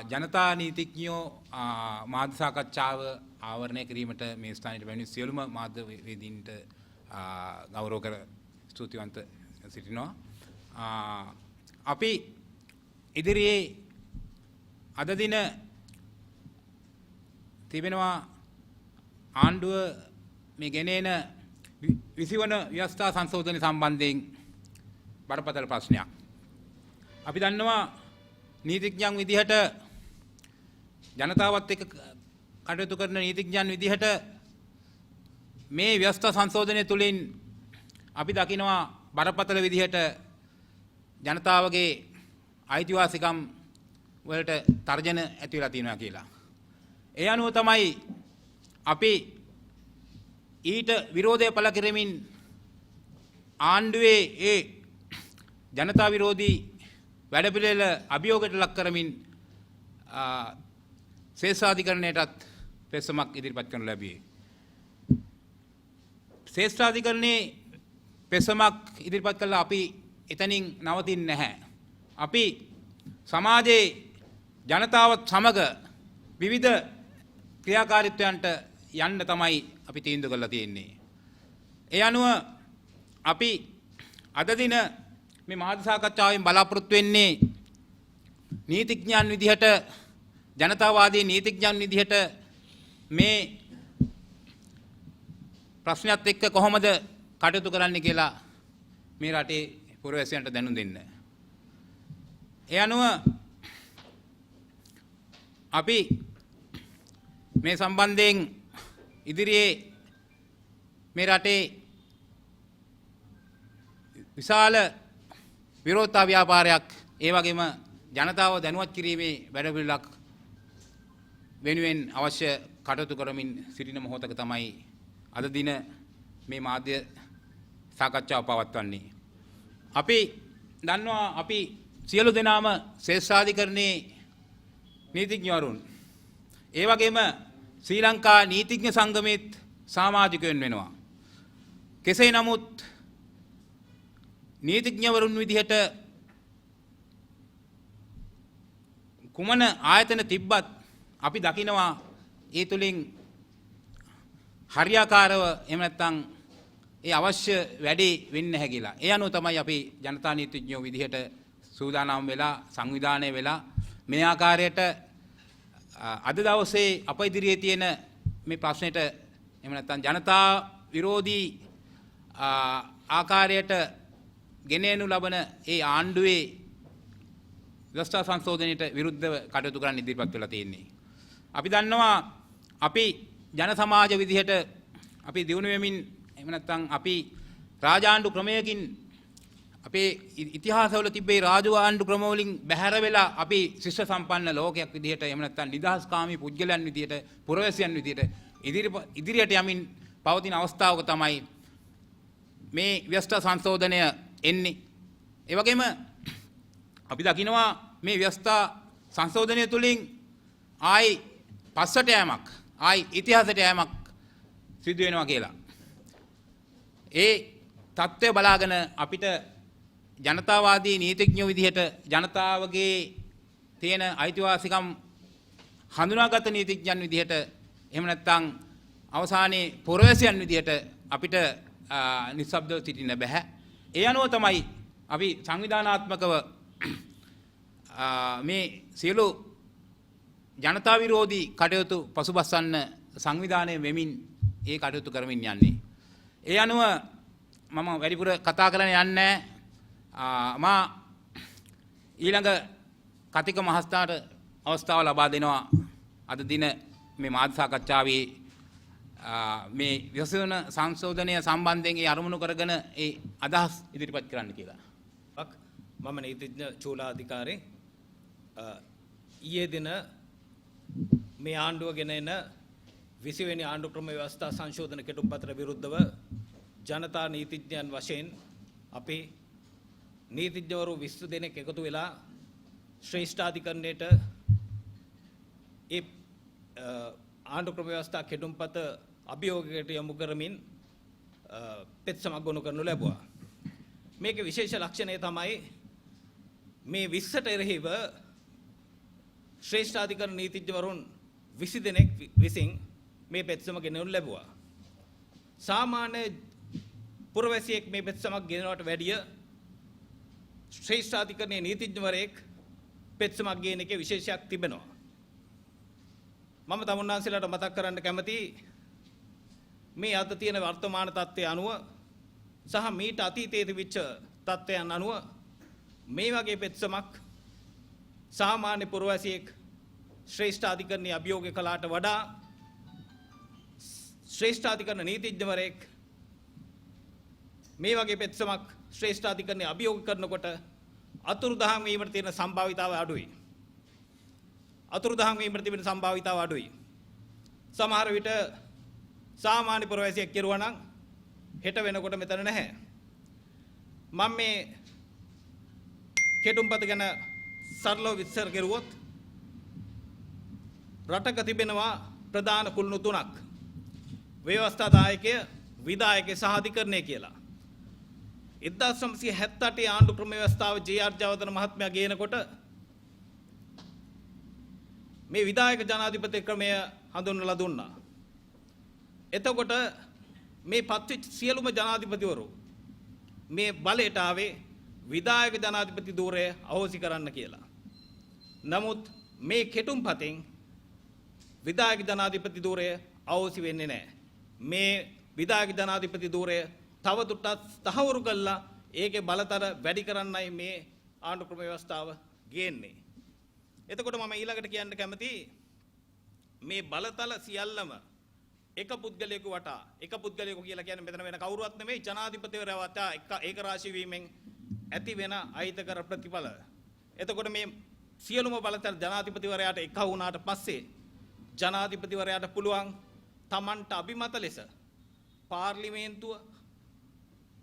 ජනතා නීතිඥයෝ මාධ්‍ය සාකච්ඡාව ආවරණය කිරීමට මේ ස්ථානයට පැමිණි සියලුම මාධ්‍යවේදීන්ට ගෞරව කර ස්තුතිවන්ත සිටිනවා. අපි ඉදිරියේ අද දින තිබෙනවා ආණ්ඩුව මේ ගෙනෙන 20 වන ව්‍යවස්ථා සංශෝධන සම්බන්ධයෙන් බරපතල ප්‍රශ්නයක්. අපි දන්නවා නීතිඥයන් විදිහට ජනතාවත් එක්ක කටයුතු කරන නීතිඥයන් විදිහට මේ ව්‍යවස්ථා සංශෝධනය තුළින් අපි දකිනවා බරපතල විදිහට ජනතාවගේ අයිතිවාසිකම් වලට තර්ජන ඇති වෙලා තියෙනවා කියලා. ඒ අනුව තමයි අපි ඊට විරෝධය පළ කරමින් ආණ්ඩුවේ ඒ ජනතා විරෝධී වැඩපිළිවෙල අභියෝගයට ලක් කරමින් ශ්‍රේෂ්ඨාධිකරණයටත් පෙත්සමක් ඉදිරිපත් කරනු ලැබුවේ. ශ්‍රේෂ්ඨාධිකරණයේ පෙත්සමක් ඉදිරිපත් කළා අපි එතනින් නවතින්නේ නැහැ. අපි සමාජයේ ජනතාවත් සමග විවිධ ක්‍රියාකාරීත්වයන්ට යන්න තමයි අපි තීන්දුව කරලා තියෙන්නේ. ඒ අනුව අපි අද දින මේ මාධ්‍ය සාකච්ඡාවෙන් බලාපොරොත්තු වෙන්නේ නීතිඥයන් විදිහට ජනතාවාදී නීතිඥයන් විදිහට මේ ප්‍රශ්නයත් එක්ක කොහොමද කටයුතු කරන්න කියලා මේ රටේ පුරවැසියන්ට දැනුම් දෙන්න. ඒ අනුව අපි මේ සම්බන්ධයෙන් ඉදිරියේ මේ රටේ විශාල විරෝධතා ව්‍යාපාරයක් ඒ වගේම ජනතාව දැනුවත් කිරීමේ වැඩපිළිවෙලක් වෙනුවෙන් අවශ්‍ය කටයුතු කරමින් සිටින මොහොතක තමයි අද දින මේ මාධ්‍ය සාකච්ඡාව පවත්වන්නේ. අපි දන්නවා අපි සියලු දෙනාම ශ්‍රේෂ්ඨාධිකරණයේ නීතිඥවරුන් ඒ වගේම ශ්‍රී ලංකා නීතිඥ සංගමයේත් සමාජිකයන් වෙනවා. කෙසේ නමුත් නීතිඥවරුන් විදිහට කුමන ආයතන තිබ්බත් අපි දකිනවා ඒ තුලින් හරියාකාරව එහෙම නැත්නම් ඒ අවශ්‍ය වැඩේ වෙන්නේ නැහැ කියලා. ඒ අනුව තමයි අපි ජනතා නීතිඥයෝ විදිහට සූදානම් වෙලා සංවිධානය වෙලා මේ ආකාරයට අද දවසේ අප ඉදිරියේ තියෙන මේ ප්‍රශ්නෙට එහෙම නැත්නම් ජනතා විරෝධී ආකාරයට ගෙනෙනු ලබන ඒ ආණ්ඩුවේ ව්‍යවස්ථා සංශෝධනයට විරුද්ධව කටයුතු කරන්න ඉදිරිපත් වෙලා තියෙන්නේ. අපි දන්නවා අපි ජන සමාජ විදිහට අපි දියුණු වෙමින් එහෙම නැත්නම් අපි රාජාණ්ඩු ක්‍රමයකින් අපේ ඉතිහාසවල තිබේ රාජාණ්ඩු ක්‍රම වලින් බැහැර වෙලා අපි ශිෂ්ට සම්පන්න ලෝකයක් විදිහට එහෙම නැත්නම් නිදහස්කාමී පුද්ගලයන් විදිහට පුරවැසියන් විදිහට ඉදිරියට යමින් පවතින අවස්ථාවක තමයි මේ ව්‍යවස්ථා සංශෝධනය එන්නේ. ඒ වගේම අපි දකිනවා මේ ව්‍යවස්ථා සංශෝධනය තුළින් ආයි පස්සට යෑමක් ආයි ඉතිහාසයට යෑමක් සිදු වෙනවා කියලා. ඒ தත්ත්වය බලාගෙන අපිට ජනතාවාදී නීතිඥයෝ විදිහට ජනතාවගේ තියෙන අයිතිවාසිකම් හඳුනාගත් නීතිඥයන් විදිහට එහෙම නැත්නම් අවසානයේ පුරවැසියන් විදිහට අපිට නිස්සබ්දව සිටින්න බෑ. ඒ අනුව තමයි අපි සංවිධානාත්මකව මේ සියලු ජනතා විරෝධී කටයුතු පසුබස්සන්න සංවිධානය වෙමින් ඒ කටයුතු කරමින් යන්නේ. ඒ අනුව මම වැඩිපුර කතා කරන්න යන්නේ මා ඊළඟ කතික මහස්ථානට අවස්ථාව ලබා දෙනවා අද දින මේ මාධ්‍ය සාකච්ඡාවේ මේ ව්‍යවස්ථා සංශෝධනය සම්බන්ධයෙන් ඒ අරමුණු කරගෙන ඒ අදහස් ඉදිරිපත් කරන්න කියලා. මම නීතිඥ චූලාධිකාරී ඊයේ දින මේ ආණ්ඩුව ගෙන එන 20 වෙනි ආණ්ඩු ක්‍රම ව්‍යවස්ථා සංශෝධන කෙටුම්පතට විරුද්ධව ජනතා නීතිඥයන් වශයෙන් අපි නීතිඥවරු 20 දෙනෙක් එකතු වෙලා ශ්‍රේෂ්ඨාධිකරණයට ඒ ආණ්ඩු ක්‍රම ව්‍යවස්ථා කෙටුම්පත අභියෝගයකට යොමු කරමින් පෙත්සමක් ගොනු කරනු ලැබුවා. මේකේ විශේෂ ලක්ෂණය තමයි මේ 20ට එරෙහිව ශ්‍රේෂ්ඨාධිකරණ නීතිඥවරුන් 20 දෙනෙක් විසින් මේ පෙත්සම ගෙනවනු ලැබුවා. සාමාන්‍ය පුරවැසියෙක් මේ පෙත්සමක් ගෙනවට වැඩිය ශ්‍රේෂ්ඨාධිකරණයේ නීතිඥවරයෙක් පෙත්සමක් ගේන එකේ විශේෂයක් තිබෙනවා. මම තමුන්නාන්සේලාට මතක් කරන්න කැමතියි මේ අද තියෙන වර්තමාන තත්ත්වය අනුව සහ මීට අතීතයේ තිබිච්ච තත්ත්වයන් අනුව මේ වගේ පෙත්සමක් සාමාන්‍ය පුරවැසියෙක් ශ්‍රේෂ්ඨාධිකරණයේ අභියෝග කළාට වඩා ශ්‍රේෂ්ඨාධිකරණ නීතිඥවරයෙක් මේ වගේ පෙත්සමක් ශ්‍රේෂ්ඨාධිකරණයේ අභියෝග කරනකොට අතුරුදහන් වීමට තියෙන සම්භාවිතාවය අඩුයි. අතුරුදහන් වීමට තිබෙන සම්භාවිතාව අඩුයි. සමහර විට සාමාන්‍ය පුරවැසියෙක් කෙරුවා නම් හෙට වෙනකොට මෙතන නැහැ. මම මේ කෙටුම්පත ගැන සරලව විස්තර කෙරුවොත් රටක තිබෙනවා ප්‍රධාන කුළුණු තුනක්. ව්‍යවස්ථාදායකය, විධායකය සහ අධිකරණය කියලා. 1978 ආණ්ඩු ක්‍රම ව්‍යවස්ථාව ජේ.ආර්. ජයවර්ධන මහත්මයා ගේනකොට මේ විධායක ජනාධිපති ක්‍රමය හඳුන්වලා දුන්නා. එතකොට මේ පත්විච්ච සියලුම ජනාධිපතිවරු මේ බලයට ආවේ විධායක ජනාධිපති ධූරය අහෝසි කරන්න කියලා. නමුත් මේ කෙටුම්පතෙන් විධායක ජනාධිපති ධූරය අහෝසි වෙන්නේ නැහැ. මේ විධායක ජනාධිපති ධූරය තවදුරටත් තහවුරු කළා ඒකේ බලතල වැඩි කරන්නයි මේ ආණ්ඩු ක්‍රම ව්‍යවස්ථාව ගේන්නේ. එතකොට මම ඊළඟට කියන්න කැමතියි මේ බලතල සියල්ලම එක පුද්ගලයෙකු වටා, එක පුද්ගලයෙකු කියලා කියන්නේ මෙතන වෙන කවුරුවත් නෙමෙයි, ජනාධිපතිවරයා වටා ඒක රාශී වීමෙන් ඇති වෙන අහිතකර ප්‍රතිඵල. එතකොට මේ සියලුම බලතල ජනාධිපතිවරයාට එක වුණාට පස්සේ ජනාධිපතිවරයාට පුළුවන් තමන්ට අභිමත ලෙස පාර්ලිමේන්තුව,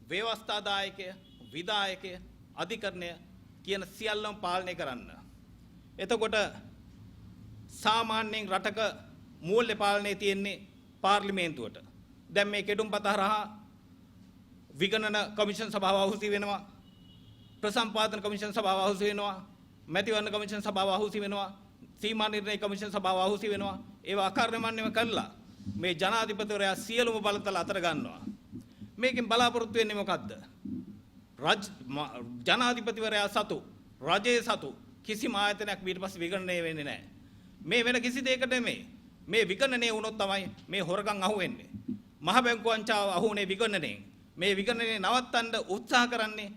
ව්‍යවස්ථාදායකය, විධායකය, අධිකරණය කියන සියල්ලම පාලනය කරන්න. එතකොට සාමාන්‍යයෙන් රටක මූල්‍ය පාලනය තියෙන්නේ පාර්ලිමේන්තුවට. දැන් මේ කෙටුම්පත හරහා විගණන කමිෂන් සභාව අහුසි වෙනවා, ප්‍රසම්පාදන කමිෂන් සභාව අහුසි වෙනවා, මැතිවරණ කමිෂන් සභාව අහුසි වෙනවා, සීමා නිර්ණය කමිෂන් සභාව අහුසි වෙනවා. ඒවා අකර්ණමන්‍යව කළා මේ ජනාධිපතිවරයා සියලුම බලතල අතර ගන්නවා. මේකෙන් බලාපොරොත්තු වෙන්නේ මොකද්ද? ජනාධිපතිවරයා සතු, රජයේ සතු කිසිම ආයතනයක් ඊට පස්සේ විගණනය වෙන්නේ නැහැ. මේ වෙන කිසි දෙයකට නෙමෙයි. මේ විගණනය වුණොත් තමයි මේ හොරගම් අහුවෙන්නේ. මහ බැංකු වංචාව අහුුනේ විගණනයෙන්. මේ විගණනය නවත්තන්න උත්සාහ කරන්නේ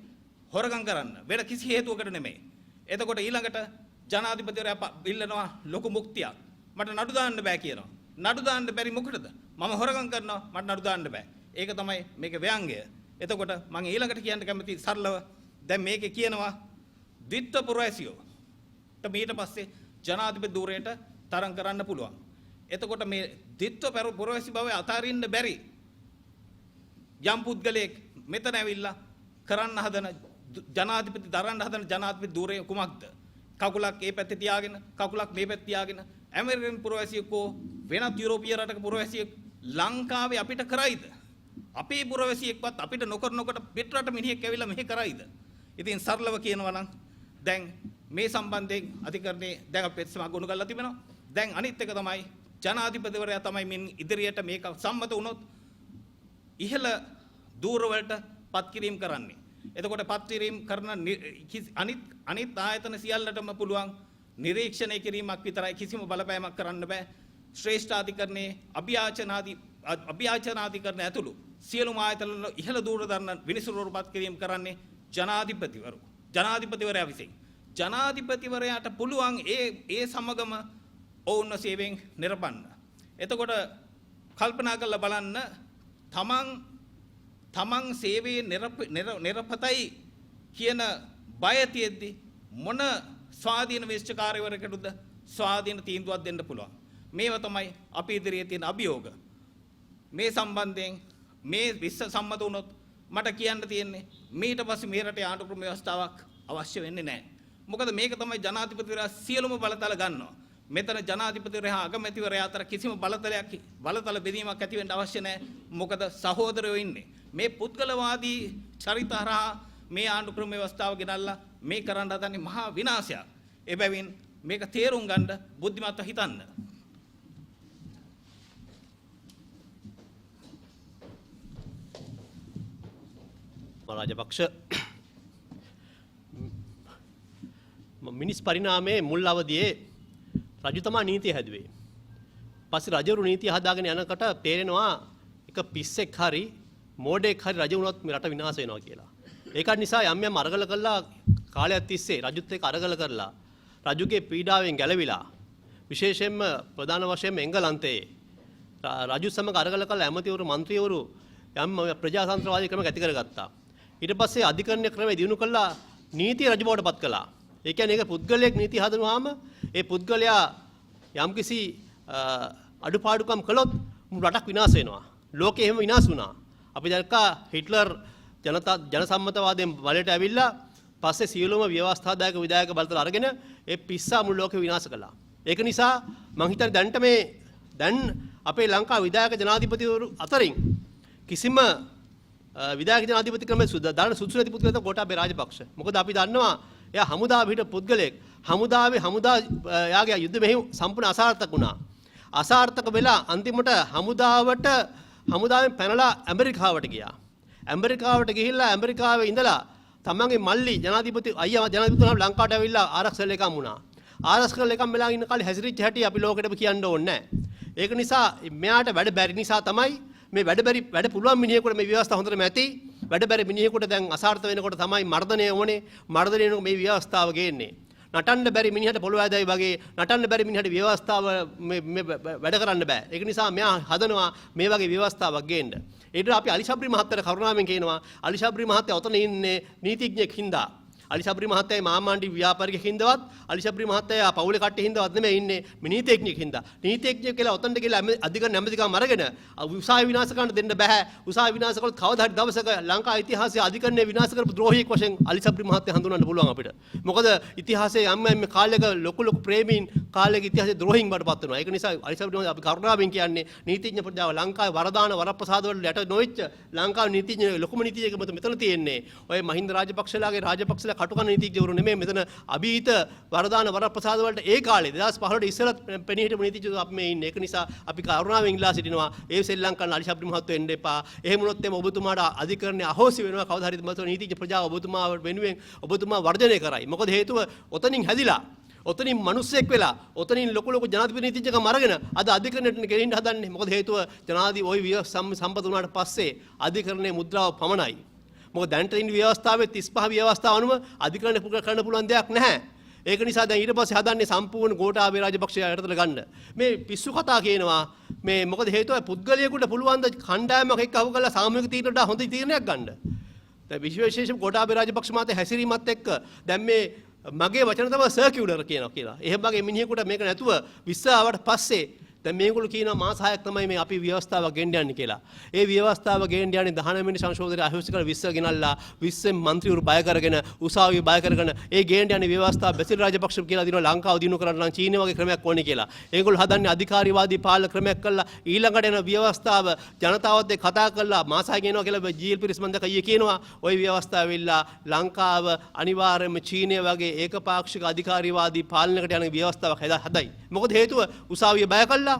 හොරගම් කරන්න. වෙන කිසි හේතුවකට නෙමෙයි. එතකොට ඊළඟට ජනාධිපතිවරයා ඉල්ලනවා ලොකු මුක්තියක්. මට නඩු දාන්න බෑ කියනවා. නඩු දාන්න බැරි මොකටද? මම හොරගම් කරනවා, මට නඩු දාන්න බෑ. ඒක තමයි මේකේ ව්‍යංගය. එතකොට මම ඊළඟට කියන්න කැමති සරලව දැන් මේකේ කියනවා ද්විත්ව පුරවැසියෝ ඊට පස්සේ ජනාධිපති ධූරයට තරම් කරන්න පුළුවන්. එතකොට මේ ද්විත්ව පුරවැසි බව අතාරින්න බැරි යම් පුද්ගලයෙක් මෙතන ඇවිල්ලා කරන්න හදන ජනාධිපති දරන්න හදන ජනාධිපති ධූරය කුමක්ද? කකුලක් ඒ පැත්තේ තියාගෙන, කකුලක් මේ පැත්තේ තියාගෙන ඇමරිකන් පුරවැසියෙකෝ වෙනත් යුරෝපීය රටක පුරවැසියෙක් ලංකාවේ අපිට කරයිද? අපේ පුරවැසියෙක්වත් අපිට නොකරනකොට පිටරට මිනිහෙක් ඇවිල්ලා මෙහෙ කරයිද? ඉතින් සරලව කියනවා නම් දැන් මේ සම්බන්ධයෙන් අධිකරණයේ දැන් අපි පෙත්සමක් ගොනු කරලා තිබෙනවා. දැන් අනිත් එක තමයි ජනාධිපතිවරයා තමයි මින් ඉදිරියට මේක සම්මත වුණොත් ඉහළ ධූර වලට පත් කිරීම කරන්නේ. එතකොට පත් කිරීම කරන අනිත් ආයතන සියල්ලටම පුළුවන් නිරීක්ෂණය කිරීමක් විතරයි, කිසිම බලපෑමක් කරන්න බෑ. ශ්‍රේෂ්ඨාධිකරණයේ අභියාචනාධිකරණ ඇතුළු සියලුම ආයතන වල ඉහළ ධූර දරන විනිසුරුවරු පත් කිරීම කරන්නේ ජනාධිපතිවරයා විසින්. ජනාධිපතිවරයාට පුළුවන් ඒ සමගම ඔවුන්ව සේවයෙන් නිරපන්න. එතකොට කල්පනා කරලා බලන්න තමන් සේවයේ නිරපතයි කියන බය තියෙද්දි මොන ස්වාධීන විශ්චකාරයවරකටද ස්වාධීන තීන්දුවක් දෙන්න පුළුවන්. මේවා තමයි අපි ඉදිරියේ තියෙන අභියෝග. මේ සම්බන්ධයෙන් මේ විශ්ව සම්මත වුණොත් මට කියන්න තියෙන්නේ ඊට පස්සේ මේ රටේ ආණ්ඩු ක්‍රම ව්‍යවස්ථාවක් අවශ්‍ය වෙන්නේ නැහැ. මොකද මේක තමයි ජනාධිපතිවරයා සියලුම බලතල ගන්නවා. මෙතන ජනාධිපතිවරයා අගමැතිවරයා අතර කිසිම බලතල බෙදීමක් ඇති වෙන්න අවශ්‍ය නැහැ. මොකද සහෝදරයෝ ඉන්නේ. මේ පුද්ගලවාදී චරිත හරහා මේ ආණ්ඩු ක්‍රම ව්‍යවස්ථාව ගෙනල්ලා මේ කරන්න හදන්නේ මහා විනාශයක්. එබැවින් මේක තේරුම් ගන්න බුද්ධිමත්ව හිතන්න. රාජපක්ෂ මිනිස් පරිණාමයේ මුල් අවදියේ රජු තමයි නීතිය හැදුවේ. පස්සේ රජවරු නීතිය හදාගෙන යනකොට තේරෙනවා එක පිස්සෙක් හරි මෝඩෙක් හරි රජ වුණොත් මේ රට විනාශ වෙනවා කියලා. ඒක නිසා යම් අරගල කළා කාලයක් තිස්සේ රජුත් එක්ක අරගල කරලා රජුගේ පීඩාවෙන් ගැලවිලා විශේෂයෙන්ම ප්‍රධාන වශයෙන් එංගලන්තයේ රජු සමග අරගල කළ ඇමතිවරු മന്ത്രിවරු යම් ප්‍රජාතන්ත්‍රවාදී ක්‍රම ඇති කරගත්තා. ඊට පස්සේ අධිකරණ ක්‍රමය දිනු කළා නීතිය රජු බවට පත් කළා. ඒ කියන්නේ ඒක පුද්ගලයෙක් නීති හදනවාම ඒ පුද්ගලයා යම්කිසි අඩුපාඩුකම් කළොත් රටක් විනාශ වෙනවා. ලෝකෙ එහෙම විනාශ වුණා. අපි දැක්කා හිට්ලර් ජනසම්මතවාදයෙන් බලයට ඇවිල්ලා පස්සේ සියලුම ව්‍යවස්ථාදායක විධායක බලතල අරගෙන ඒ පිස්සා මුළු ලෝකෙ විනාශ කළා. ඒක නිසා මං හිතන්නේ දැන් අපේ ලංකා විධායක ජනාධිපතිවරු අතරින් කිසිම විධායක ජනාධිපති ක්‍රමයේ දාන සුදුසු නැති පුද්ගලයෙක් ගෝඨාභය රාජපක්ෂ. මොකද අපි දන්නවා එයා හමුදාව හිට පුද්ගලයෙක්. යාගේ යුද්ධ මෙහෙයුම් සම්පූර්ණ අසාර්ථක වුණා. අසාර්ථක වෙලා අන්තිමට හමුදාවෙන් පැනලා ඇමරිකාවට ගියා. ඇමරිකාවට ගිහිල්ලා ඇමරිකාවේ ඉඳලා තමන්ගේ මල්ලි ජනාධිපතිතුමා ලංකාවට ඇවිල්ලා ආරක්ෂක ලේකම් වුණා. ආරක්ෂක ලේකම් වෙලා ඉන්න කාලේ හැසිරිච්ච හැටි අපි ලෝකෙටම කියන්න ඕනේ නැහැ. ඒක නිසා මෙයාට වැඩ බැරි නිසා තමයි මේ වැඩ පුළුවන් මිනිහෙකුට මේ ව්‍යවස්ථාව හොඳටම ඇති. වැඩ බැරි මිනිහෙකුට දැන් අසාර්ථක වෙනකොට තමයි මර්ධනය ඕනේ. මර්ධනය වෙනකොට මේ ව්‍යවස්ථාව ගේන්නේ. නටන්න බැරි මිනිහට පොළොව ඇදයි වගේ නටන්න බැරි මිනිහට ව්‍යවස්ථාව මේ වැඩ කරන්න බෑ. ඒක නිසා මෙයා හදනවා මේ වගේ ව්‍යවස්ථාවක් ගේන්න. ඒකට අපි අලි ශබ්රි මහත්තයාට කරුණාවෙන් කියනවා අලි ශබ්රි මහත්තයා ඔතන ඉන්නේ නීතිඥයෙක් හින්දා. අලි ශබ්රි මහත්තයා මාමාණ්ඩි ව්‍යාපාරිකයෙක් හින්දාවත් අලි ශබ්රි මහත්තයා පවුලේ කට්ටිය හින්දාවත් නෙමෙයි ඉන්නේ මේ නීතිඥයෙක් හින්දා. නීතිඥයෙක් කියලා ඔතනට කියලා අධිකරණ නැමැතිකම් අරගෙන උසාවි විනාශ කරන්න දෙන්න බෑ. උසාවි විනාශ කළොත් කවදා හරි දවසක ලංකා ඉතිහාසයේ අධිකරණය විනාශ කරපු ද්‍රෝහියෙක් වශයෙන් අලි ශබ්රි මහත්තයා හඳුනන්න පුළුවන් අපිට. මොකද ඉතිහාසයේ යම් කාලයක ලොකු ප්‍රේමීන් කාලයක ඉතිහාසයේ ද්‍රෝහින් බඩපත් වෙනවා. ඒක නිසා අලි ශබ්රි මහත්තයා අපි කරුණාවෙන් කියන්නේ නීතිඥ ප්‍රජාව ලංකාවේ වරදාන වරප්‍රසාද වල යට නොවෙච්ච ලංකාවේ නීතිඥ ලොකුම නීතිඥයෙක් මෙතන තියෙන්නේ. ඔය මහින්ද රාජපක්ෂලා කටුකන නීතිඥවරු නෙමෙයි මෙතන අභීත වරදාන වරප්‍රසාද වලට ඒ කාලේ 2015 ඉස්සරත් පෙනී හිටපු නීතිඥයෝ අපි මේ ඉන්නේ. ඒක නිසා අපි කරුණාවෙන් ඉල්ලා සිටිනවා ඒ ශ්‍රී ලංකන් අලි ශබ්රි මහත්තයෝ එන්න එපා. එහෙම වුණොත් එම ඔබතුමාට අධිකරණය අහෝසි වෙනවා. කවදා හරි මත නීතිඥ ප්‍රජාව ඔබතුමා වෙනුවෙන් ඔබතුමා වර්ජනය කරයි. මොකද හේතුව ඔතනින් හැදිලා ඔතනින් මිනිස්සෙක් වෙලා ඔතනින් ලොකු ජනාධිපති නීතිඥකම් අරගෙන අද අධිකරණයට ගෙනින්න හදන්නේ. මොකද හේතුව ජනාධිපති ওই සම්පත වුණාට පස්සේ අධිකරණයේ මුද්‍රාව පමණයි. මොකද දැනට ඉන්න ව්‍යවස්ථාවේ 35 ව්‍යවස්ථාව අනුව අධිකරණය කරන්න පුළුවන් දෙයක් නැහැ. ඒක නිසා දැන් ඊට පස්සේ හදන්නේ සම්පූර්ණ ගෝඨාභය රාජපක්ෂ යටතට ගන්න. මේ පිස්සු කතා කියනවා. මේ මොකද හේතුව පුද්ගලයෙකුට පුළුවන් ද කණ්ඩායමක් එක්ක අහු කරලා සාමූහික තීරණයට හොඳ තීරණයක් ගන්න. දැන් විශේෂයෙන් ගෝඨාභය රාජපක්ෂ මහත්තයා හැසිරීමත් එක්ක දැන් මේ මගේ වචන තමයි සර්කියුලර් කියනවා කියලා. එහෙම වගේ මිනිහෙකුට මේක නැතුව විශ්වාසවට පස්සේ දැන් මේගොල්ලෝ කියනවා මාස 6ක් තමයි මේ අපි ව්‍යවස්ථාවක් ගෙන්න යන්නේ කියලා. ඒ ව්‍යවස්ථාව ගෙන්න යන්නේ 19 වෙනි සංශෝධනයේ අහෝසි කරලා 20 ගෙනල්ලා 20 മന്ത്രിවරු බය කරගෙන උසාවිය බය කරගෙන ඒ ගෙන්න යන්නේ ව්‍යවස්ථාව බැසිල් රාජපක්ෂ කියලා දිනවා ලංකාව දිනු කරන්න නම් චීනය වගේ ක්‍රමයක් ඕනේ කියලා. ඒගොල්ලෝ හදන්නේ අධිකාරීවාදී පාලන ක්‍රමයක් කළා ඊළඟට එන ව්‍යවස්ථාව ජනතාවත් එක්ක කතා කරලා මාස 6 ගෙනවා කියලා ජීල් පිරිස් මන්ද කයියේ කියනවා. ওই ව්‍යවස්ථාව වෙලා ලංකාව අනිවාර්යයෙන්ම චීනය වගේ ඒකපාක්ෂික අධිකාරීවාදී පාලනයකට යන ව්‍යවස්ථාවක් හදයි. මොකද හේතුව උසාවිය බය කළා